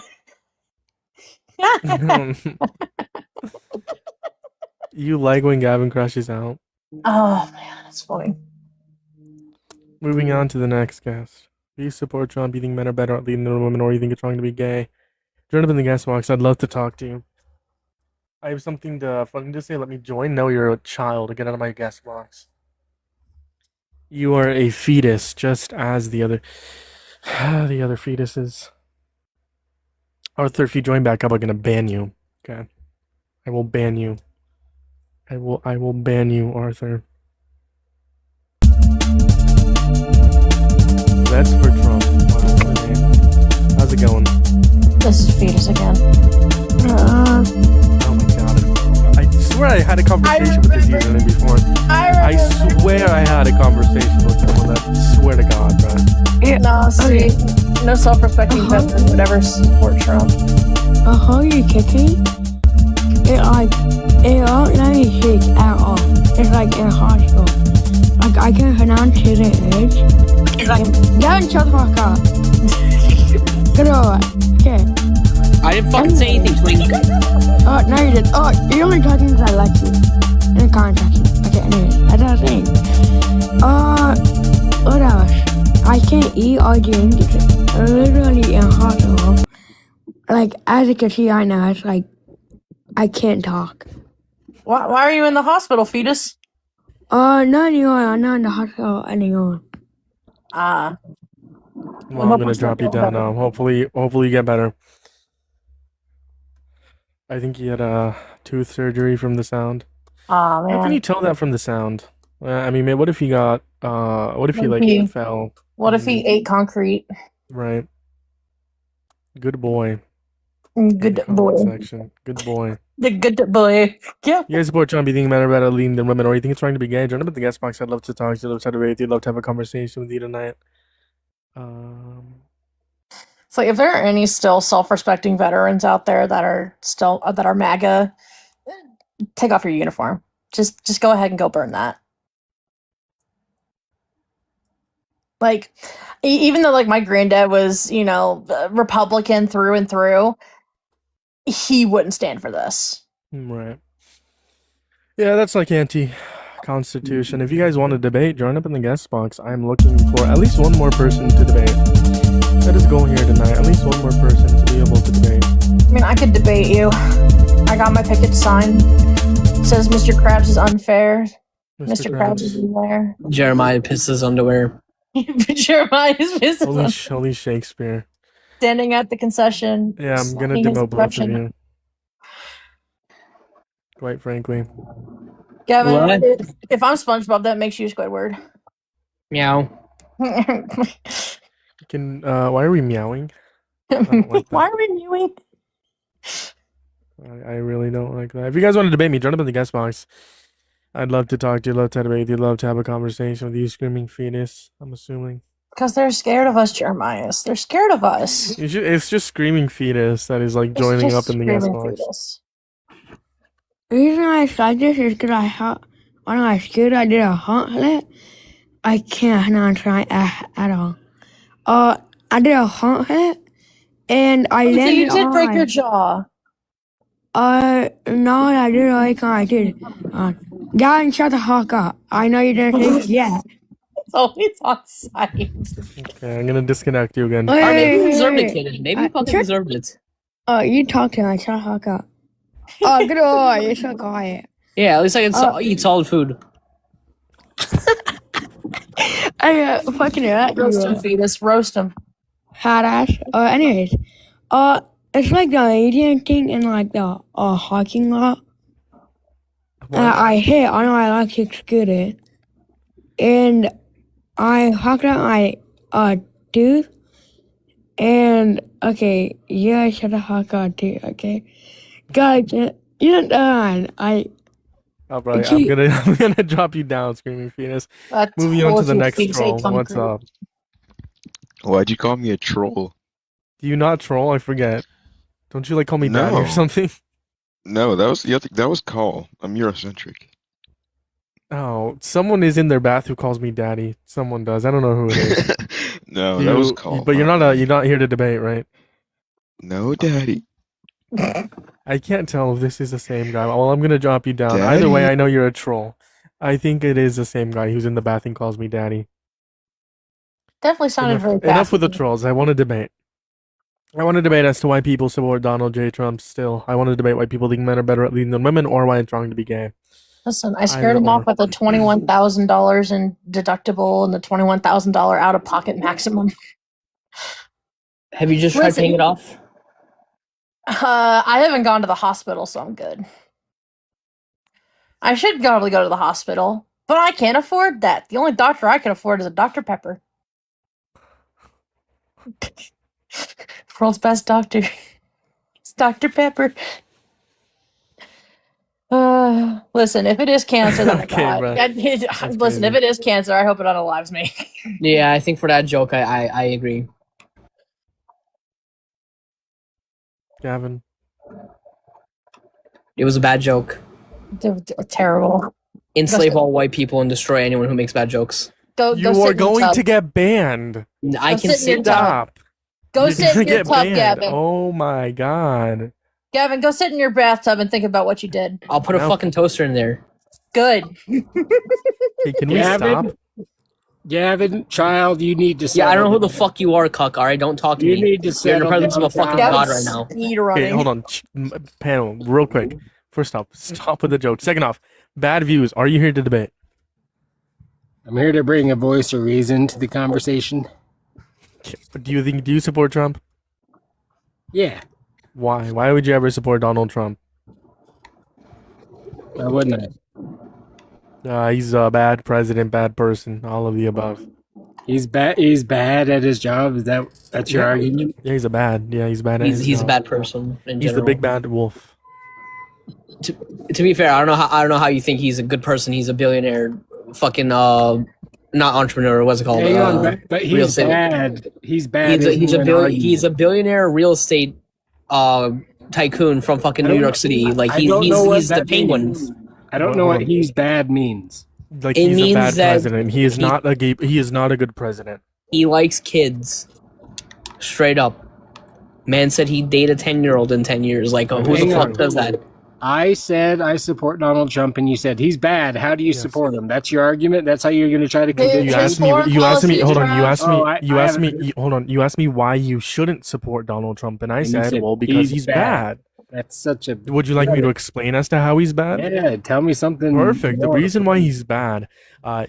You like when Gavin crashes out. Oh man, that's funny. Moving on to the next guest. Do you support Trump? Do you think men are better at leading than women, or do you think it's wrong to be gay? Join up in the guest box. I'd love to talk to you. I have something funny to say. Let me join. No, you're a child. Get out of my guest box. You are a fetus, just as the other fetuses. Arthur, if you join back up, I'm gonna ban you. Okay, I will ban you. I will ban you, Arthur. That's for Trump. Wow, what a name. How's it going? This is fetus again. Oh my god. I swear I had a conversation with this username before. I swear I had a conversation with someone that. Swear to God, bro. No, see, no self-respecting veteran would ever support Trump. How are you kicking? It won't let me shake at all. It's like in a hospital. Like I can pronounce it edge. It's like, Gavin, shut the fuck up. Get over it. Okay. I didn't fucking say anything, Twinkie. Oh, no you did. Oh, you're only talking because I like you. And can't talk you. Okay, anyway, that's what I'm saying. What else? I can't eat or drink. It's literally in a hospital. Like, as you can see right now, it's like, I can't talk. Why are you in the hospital, fetus? Not anymore. I'm not in the hospital anymore. Ah. Well, I'm gonna drop you down now. Hopefully you get better. I think he had a tooth surgery from the sound. Aw, man. How can you tell that from the sound? I mean, what if he got? What if he like fell? What if he ate concrete? Right. Good boy. Good boy. Section. Good boy. The good boy. Yeah. You guys support Trump? You think men are better at leading than women, or you think it's wrong to be gay? Join up at the guest box. I'd love to talk to you. I'd love to debate with you. I'd love to have a conversation with you tonight. It's like if there are any still self-respecting veterans out there that are MAGA, take off your uniform. Just go ahead and go burn that. Like, even though like my granddad was, Republican through and through, he wouldn't stand for this. Right. Yeah, that's like anti-constitution. If you guys want to debate, join up in the guest box. I'm looking for at least one more person to debate. That is goal here tonight. At least one more person to be able to debate. I mean, I could debate you. I got my picket sign. It says Mr. Krabs is unfair. Mr. Krabs is in there. Jeremiah pisses underwear. Jeremiah is visible. Holy Shakespeare. standing at the concession. Yeah, I'm gonna signing his demote both of impression. you. Quite frankly. Gavin, What? if I'm SpongeBob, that makes you Squidward. Meow. Can why are we meowing? I don't like Why that. are we mewing? I really don't like that. If you guys want to debate me, join up in the guest box. I'd love to talk to you, love to debate you, love to have a conversation with you, screaming fetus, I'm assuming. Because they're scared of us, Jeremiah. They're scared of us. It's just screaming fetus that is like joining up in the guest box. Fetus. The reason I said this is because when I was scared, I did a hunt flip. I can't not try at all. I did a hunt flip, and I So landed you did break your on. jaw. No, I did like I did. Gavin, shut the fuck up. I know you didn't think yet. It's always on site. Okay, I'm gonna disconnect you again. Or maybe you deserved it, kid. Maybe you fucking deserved it. You talk to him. Shut the fuck up. Oh, good boy. You're so quiet. Yeah, at least I can eat solid food. I fucking Roast him, fetus. Roast him. hot ass. Anyways, it's like the Indian thing in like the hockey lot. I hit. I know I like to scooter, and I hocked out my tooth. And okay, yeah, shut the fuck up, too. Okay, guys, you're done. Alright, I'm gonna drop you down, screaming fetus. Moving on to the next troll. What's up? Why'd you call me a troll? Do you not troll? I forget. Don't you like call me daddy or something? No, that was call. I'm Eurocentric. Oh, someone is in their bath who calls me daddy. Someone does. I don't know who it is. No, that was call. But you're not here to debate, right? No, daddy. I can't tell if this is the same guy. Well, I'm gonna drop you down. Daddy. Either way, I know you're a troll. I think it is the same guy who's in the bath and calls me daddy. Definitely sounded very Enough with the trolls. I want to debate. I want to debate as to why people support Donald J. Trump still. I want to debate why people think men are better at leading than women, or why it's wrong to be gay. Listen, I scared him off with the $21,000 in deductible and the $21,000 out of pocket maximum. Have you just tried paying it off? I haven't gone to the hospital, so I'm good. I should probably go to the hospital, but I can't afford that. The only doctor I can afford is a Dr. Pepper. World's best doctor. It's Dr. Pepper. Listen, if it is cancer, then listen, if it is cancer, I hope it unalives me. Yeah, I think for that joke, I agree. Gavin. It was a bad joke. Terrible. Enslave all white people and destroy anyone who makes bad jokes. You are going to get banned. I can sit Stop. Go You're sit in gonna your get tub, banned. Gavin. Oh my god. Gavin, go sit in your bathtub and think about what you did. I'll put a fucking toaster in there. Good. Hey, can we stop? Gavin, child, you need to. Yeah, I don't know who the fuck you are, cuck. All right, don't talk to me. You need to You're in the settle presence of a down. fucking god right now. Okay, hold on. Panel, real quick. First off, stop with the joke. Second off, bad views. Are you here to debate? I'm here to bring a voice of reason to the conversation. Do you support Trump? Yeah. Why? Why would you ever support Donald Trump? Why wouldn't I? He's a bad president, bad person, all of the above. He's bad. He's bad at his job. That's your argument? Yeah, he's bad at his He's a job. bad person. He's the big bad wolf. To be fair, I don't know how you think he's a good person. He's a billionaire, fucking not entrepreneur. What's it called? Hang on, but real he's estate. bad. He's bad. He's a billionaire real estate tycoon from fucking New York City. Like he's the penguin. I don't know what he's bad means. Like It he's a means bad that president. He is not a good president. He likes kids. Straight up. Man said he'd date a 10-year-old in 10 years. Like, who the fuck does that? I said I support Donald Trump, and you said he's bad. How do you support him? That's your argument. That's how you're going to try to convince You asked me. You asked me. Hold on. You asked me. Oh, You asked me. Hold on. You asked me why you shouldn't support Donald Trump, and I said, well, because he's bad. That's such a. Would you like me to explain as to how he's bad? Yeah, tell me something. Perfect. The more. reason why he's bad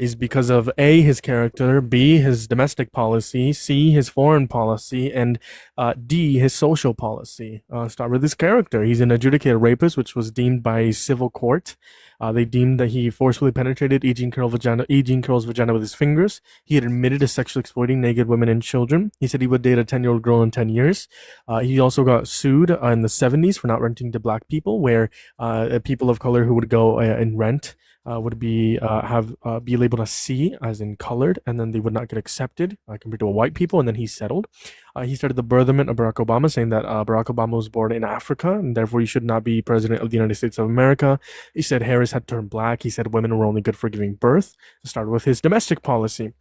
is because of A, his character, B, his domestic policy, C, his foreign policy, and D, his social policy. Start with his character. He's an adjudicated rapist, which was deemed by a civil court. They deemed that he forcefully penetrated E. Jean Carroll's vagina with his fingers. He had admitted to sexually exploiting naked women and children. He said he would date a 10-year-old girl in 10 years. He also got sued in the 70s for not renting to black people, where people of color who would go and rent would be labeled as C, as in colored, and then they would not get accepted compared to a white people, and then he settled. He started the birthment of Barack Obama, saying that Barack Obama was born in Africa, and therefore he should not be president of the United States of America. He said Harris had turned black. He said women were only good for giving birth. Started with his domestic policy.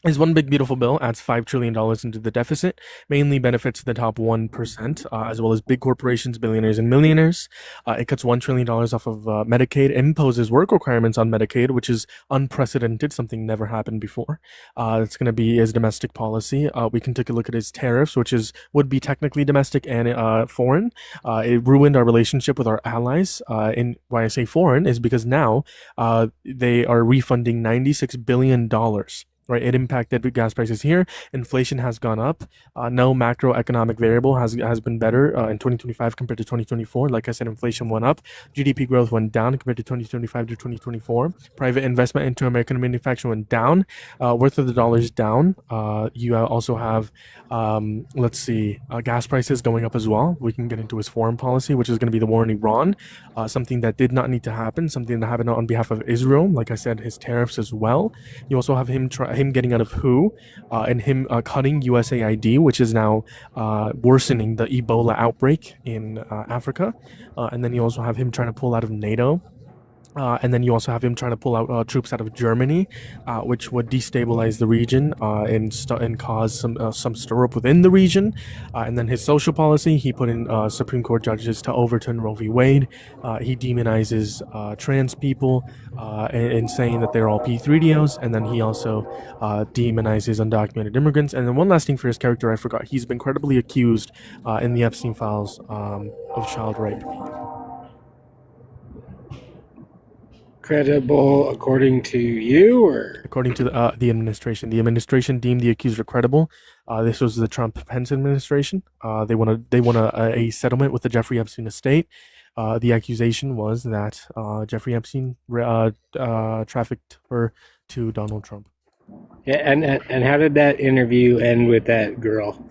His One Big Beautiful Bill adds $5 trillion into the deficit, mainly benefits the top 1%, as well as big corporations, billionaires, and millionaires. It cuts $1 trillion off of Medicaid, imposes work requirements on Medicaid, which is unprecedented, something never happened before. It's going to be his domestic policy. We can take a look at his tariffs, which would be technically domestic and foreign. It ruined our relationship with our allies. And why I say foreign is because now they are refunding $96 billion. Right, it impacted gas prices here. Inflation has gone up. No macroeconomic variable has been better in 2025 compared to 2024. Like I said, inflation went up. GDP growth went down compared to 2025 to 2024. Private investment into American manufacturing went down. Worth of the dollar is down. You also have, gas prices going up as well. We can get into his foreign policy, which is going to be the war in Iran, something that did not need to happen, something that happened on behalf of Israel. Like I said, his tariffs as well. You also have him getting out of WHO and him cutting USAID, which is now worsening the Ebola outbreak in Africa. And then you also have him trying to pull out of NATO. And then you also have him trying to pull out troops out of Germany, which would destabilize the region and cause some stir up within the region. And then his social policy, he put in Supreme Court judges to overturn Roe v. Wade. He demonizes trans people in saying that they're all P3DOs. And then he also demonizes undocumented immigrants. And then one last thing for his character, I forgot. He's been credibly accused in the Epstein files of child rape. Credible according to you, or according to the administration? The administration deemed the accuser credible. This was the Trump-Pence administration. They won a settlement with the Jeffrey Epstein estate. The accusation was that Jeffrey Epstein trafficked her to Donald Trump. Yeah, and how did that interview end with that girl?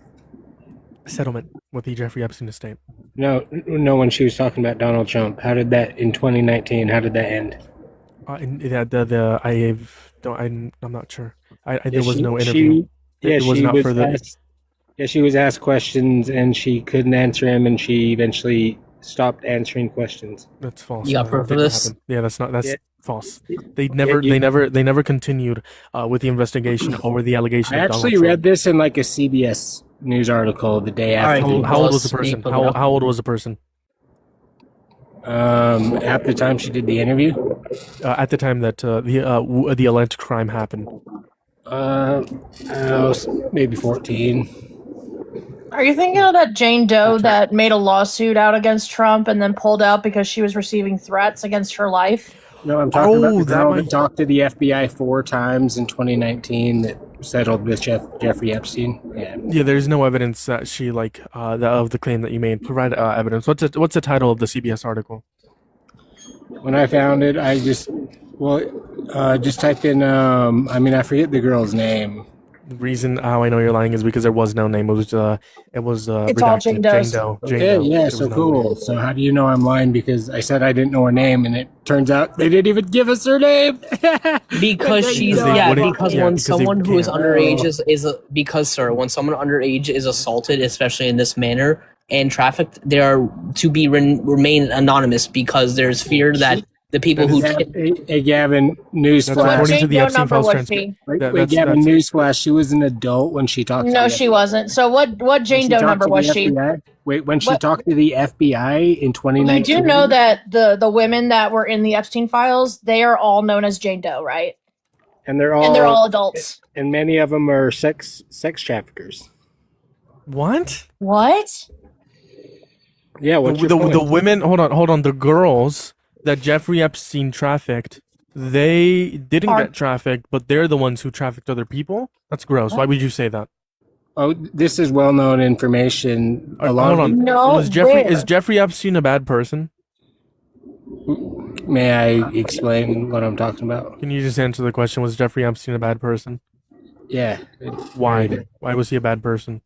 Settlement with the Jeffrey Epstein estate. No, when she was talking about Donald Trump, how did that in 2019? How did that end? I'm not sure. There was no interview. She was asked questions and she couldn't answer him, and she eventually stopped answering questions. That's false. You got proof of this? Yeah, that's false. They never continued with the investigation over the allegation. I actually read this in like a CBS news article the day after. Right, how old was the person? How old was the person? At the time she did the interview. At the time that the alleged crime happened. I was maybe 14. Are you thinking of that Jane Doe that made a lawsuit out against Trump and then pulled out because she was receiving threats against her life? No, I'm talking about the girl that talked to the FBI 4 times in 2019 that settled with Jeffrey Epstein. Yeah, there's no evidence that she of the claim that you made. Provide evidence. What's the title of the CBS article? When I found it, I just typed in. I forget the girl's name. The reason how I know you're lying is because there was no name. It was it's redacted. all Jane Doe. Yeah, so cool. So how do you know I'm lying? Because I said I didn't know her name, and it turns out they didn't even give us her name. Because when someone who is underage when someone underage is assaulted, especially in this manner, and trafficked, they are to be remain anonymous because there's fear that the people who Hey Gavin, newsflash. According to the Epstein files Wait, Gavin, newsflash. She was an adult when she talked. No, she wasn't. So what Jane Doe number was she? Wait, when she talked to the FBI in 2019. You do know that the women that were in the Epstein files, they are all known as Jane Doe, right? And they're all adults. And many of them are sex traffickers. What? Yeah, what's your The point? women, hold on, the girls that Jeffrey Epstein trafficked, they didn't Are- get trafficked, but they're the ones who trafficked other people? That's gross. Why would you say that? Oh, this is well-known information. A lot Hold of on. No, Is where? Jeffrey Epstein a bad person? May I explain what I'm talking about? Can you just answer the question? Was Jeffrey Epstein a bad person? Yeah. Why? Why was he a bad person?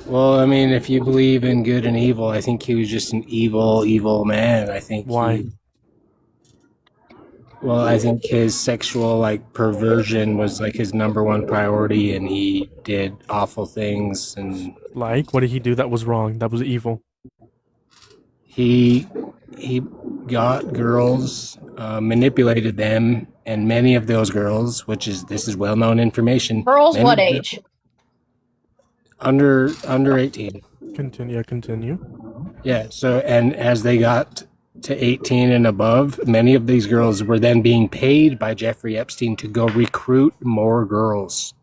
Well, I mean, if you believe in good and evil, I think he was just an evil man. I think Why? I think his sexual perversion was his number one priority, and he did awful things. And Like, what did he do that was wrong? That was evil. he got girls, manipulated them, and many of those girls, this is well known information. Girls, many what of them- age? Under 18. Continue. Yeah. So, and as they got to 18 and above, many of these girls were then being paid by Jeffrey Epstein to go recruit more girls.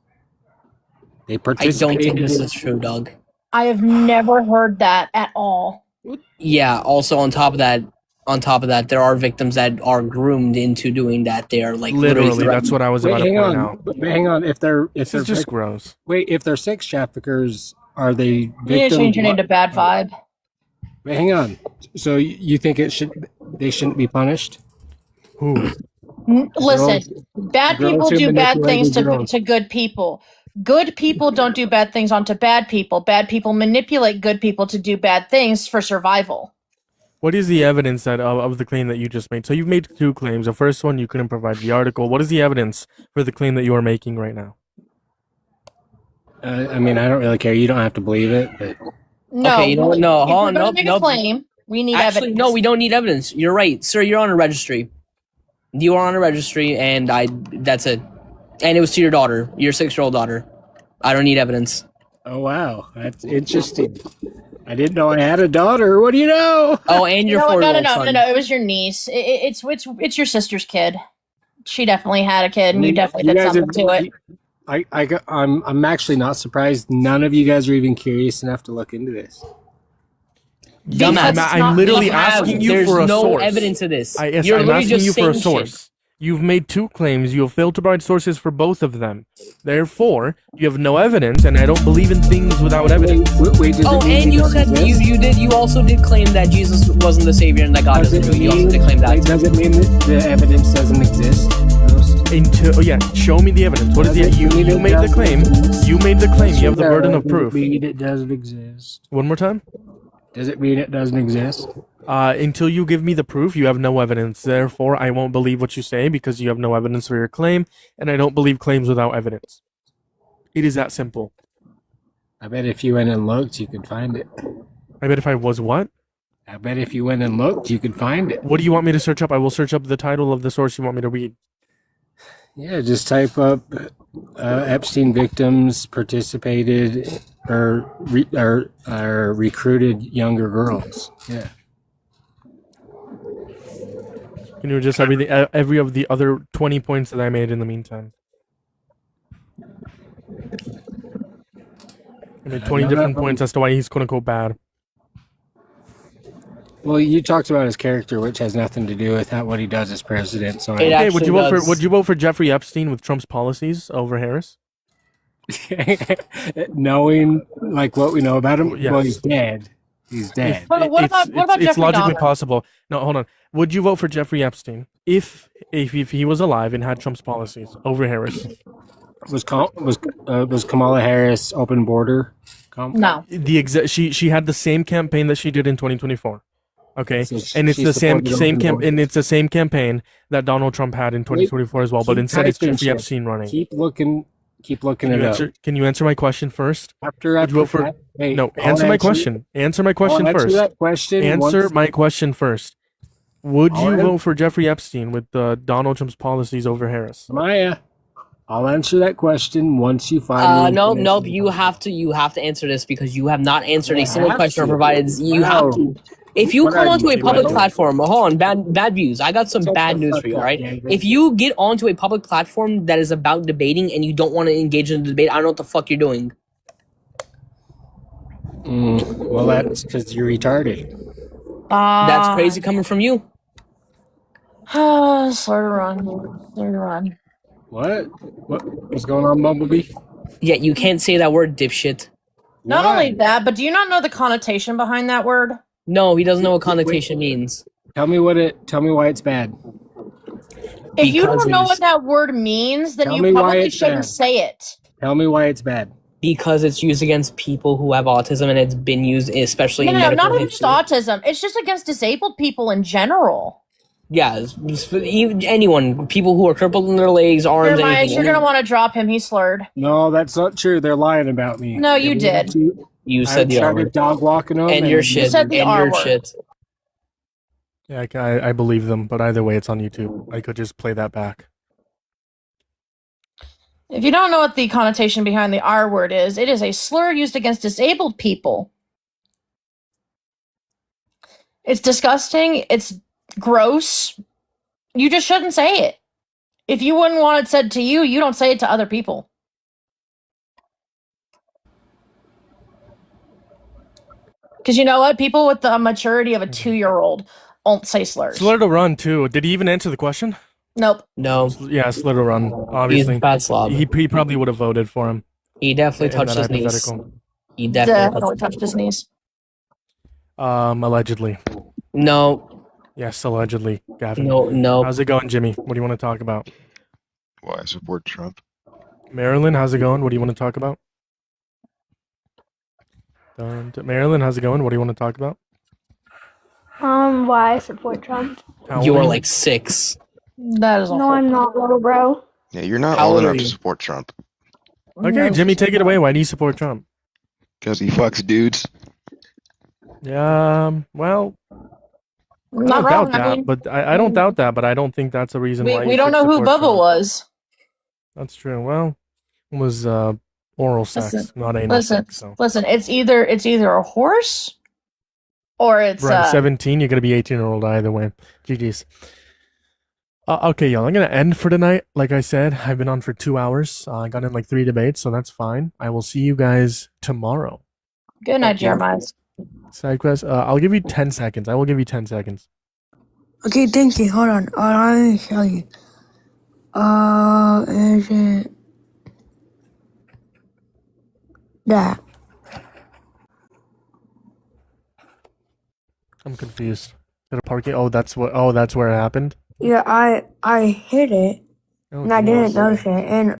They I participated. don't think this is true, Doug. I have never heard that at all. Yeah. Also, on top of that, there are victims that are groomed into doing that. They are Literally, that's what I was about to point out. But hang on. If they're This is just gross. Wait, if they're sex traffickers, are they You need victims? to change your name to Bad Vibe. Wait, hang on. So you think they shouldn't be punished? Who? Listen, bad girls people who do bad things manipulated girls. to good people. Good people don't do bad things onto bad people. Bad people manipulate good people to do bad things for survival. What is the evidence of the claim that you just made? So you've made two claims. The first one, you couldn't provide the article. What is the evidence for the claim that you are making right now? I mean, I don't really care. You don't have to believe it, but No, Okay, you know what? No, if hold we're on, gonna nope, make a nope. claim, we need Actually, evidence. no, we don't need evidence. You're right, sir. You're on a registry. You are on a registry, and that's it. And it was to your daughter, your 6-year-old daughter. I don't need evidence. oh wow, that's interesting. I didn't know I had a daughter. What do you know? Oh, and your No, 4-year-old no, son. it was your niece. It's your sister's kid. She definitely had a kid, and you definitely did something to it. I'm actually not surprised. None of you guys are even curious enough to look into this. Dumbass. I'm literally We have- asking you there's for a no source. evidence of this. Yes, You're I'm literally asking just you for a saying source. shit. You've made two claims. You have failed to provide sources for both of them. Therefore, you have no evidence, and I don't believe in things without evidence. Wait, does Oh, it mean and they you don't said exist? you also did claim that Jesus wasn't the savior and that God Does doesn't it do it. You also mean- did claim that. Does it mean that the evidence doesn't exist? Show me the evidence. What is the you made the claim? You made the claim. You have the burden of proof. Does it mean it doesn't exist? One more time. Does it mean it doesn't exist? Until you give me the proof, you have no evidence. Therefore, I won't believe what you say because you have no evidence for your claim, and I don't believe claims without evidence. It is that simple. I bet if you went and looked, you could find it. I bet if I was what? I bet if you went and looked, you could find it. What do you want me to search up? I will search up the title of the source you want me to read. Yeah, just type up Epstein victims participated or recruited younger girls. Yeah. Can you just every of the other 20 points that I made in the meantime? I made 20 different points as to why he's quote unquote bad. Well, you talked about his character, which has nothing to do with what he does as president. So Okay, would you vote for Jeffrey Epstein with Trump's policies over Harris? knowing what we know about him, Yes. well, he's dead. He's dead. What about It's Jeffrey logically Dahmer? possible. No, hold on. Would you vote for Jeffrey Epstein if he was alive and had Trump's policies over Harris? Was Kamala Harris open border? No. She had the same campaign that she did in 2024. Okay, So and it's she the supported same open borders. and it's the same campaign that Donald Trump had in 2024 as well. But Keep instead, it's typing Jeffrey shit. Epstein running. Keep looking it up. Can you answer my question first? Would you After vote for? that, hey, No, I'll answer my answer- question. Answer my question I'll answer first. that question Answer once- my question first. Would I'll you an- vote for Jeffrey Epstein with Donald Trump's policies over Harris? Maya, I'll answer that question once you find. Nope. You have to answer this because you have not answered I a single have question or to. provided. You Wow. have to. If you What come are onto a you, public Michael? platform, hold on, bad views. I got some Shut bad the news fuck for you, up, all right? David. If you get onto a public platform that is about debating and you don't want to engage in the debate, I don't know what the fuck you're doing. Well, that's because you're retarded. That's crazy coming from you. Slur to run. Slur to run. What's going on, Bumblebee? Yeah, you can't say that word, dipshit. Not only that, but do you not know the connotation behind that word? No, he doesn't know what connotation means. Tell me why it's bad. If you Because don't know it's- what that word means, then Tell you me why probably it's shouldn't bad. say it. Tell me why it's bad. Because it's used against people who have autism, and it's been used especially in No, medical not even history. just autism. It's just against disabled people in general. Yeah, even anyone, people who are crippled in their legs, arms, Jeremiah, anything. you're gonna want to drop him. He's slurred. No, that's not true. They're lying about me. No, you did. You I said the R started word. dog walking them, And your shit. said the and R your word. shit. Yeah, I believe them, but either way, it's on YouTube. I could just play that back. If you don't know what the connotation behind the R word is, it is a slur used against disabled people. It's disgusting. It's gross. You just shouldn't say it. If you wouldn't want it said to you, you don't say it to other people. Because you know what? People with the maturity of a 2-year-old won't say slurs. Slur to run too. Did he even answer the question? Nope. No. Yeah, slur to run. Obviously, He's a fat slob. He probably would have voted for him. He definitely in touched that his knees. hypothetical. He definitely touched his knees. Allegedly. No. Yes, allegedly. Gavin. No. How's it going, Jimmy? What do you want to talk about? Why I support Trump? Marilyn, how's it going? What do you want to talk about? Marilyn, how's it going? What do you want to talk about? Why I support Trump? You are like 6. That is No, I'm not, little bro. Yeah, you're not How old old enough are to you? support Trump Okay, Jimmy, take it away. Why do you support Trump? because he fucks dudes. Yeah, well, I Not don't wrong. doubt I that, mean, but I don't doubt that, but I don't think that's a reason why we you don't should know who support Bubba Trump. was. That's true. Well, it was oral sex, Listen, not anal listen, sex. So. listen. It's either a horse, or it's Right, 17, you're going to be 18-year-old either way. GG's. Okay, y'all, I'm going to end for tonight. Like I said, I've been on for 2 hours. I got in like 3 debates, so that's fine. I will see you guys tomorrow. Good night, Jeremiah. Side quest, I'll give you 10 seconds. I will give you 10 seconds. Okay, thank you. Hold on. Let me show you. Is it that? I'm confused. Did a parking? Oh, that's where it happened? Yeah, I hit it, Oh, and I geez. didn't notice it, and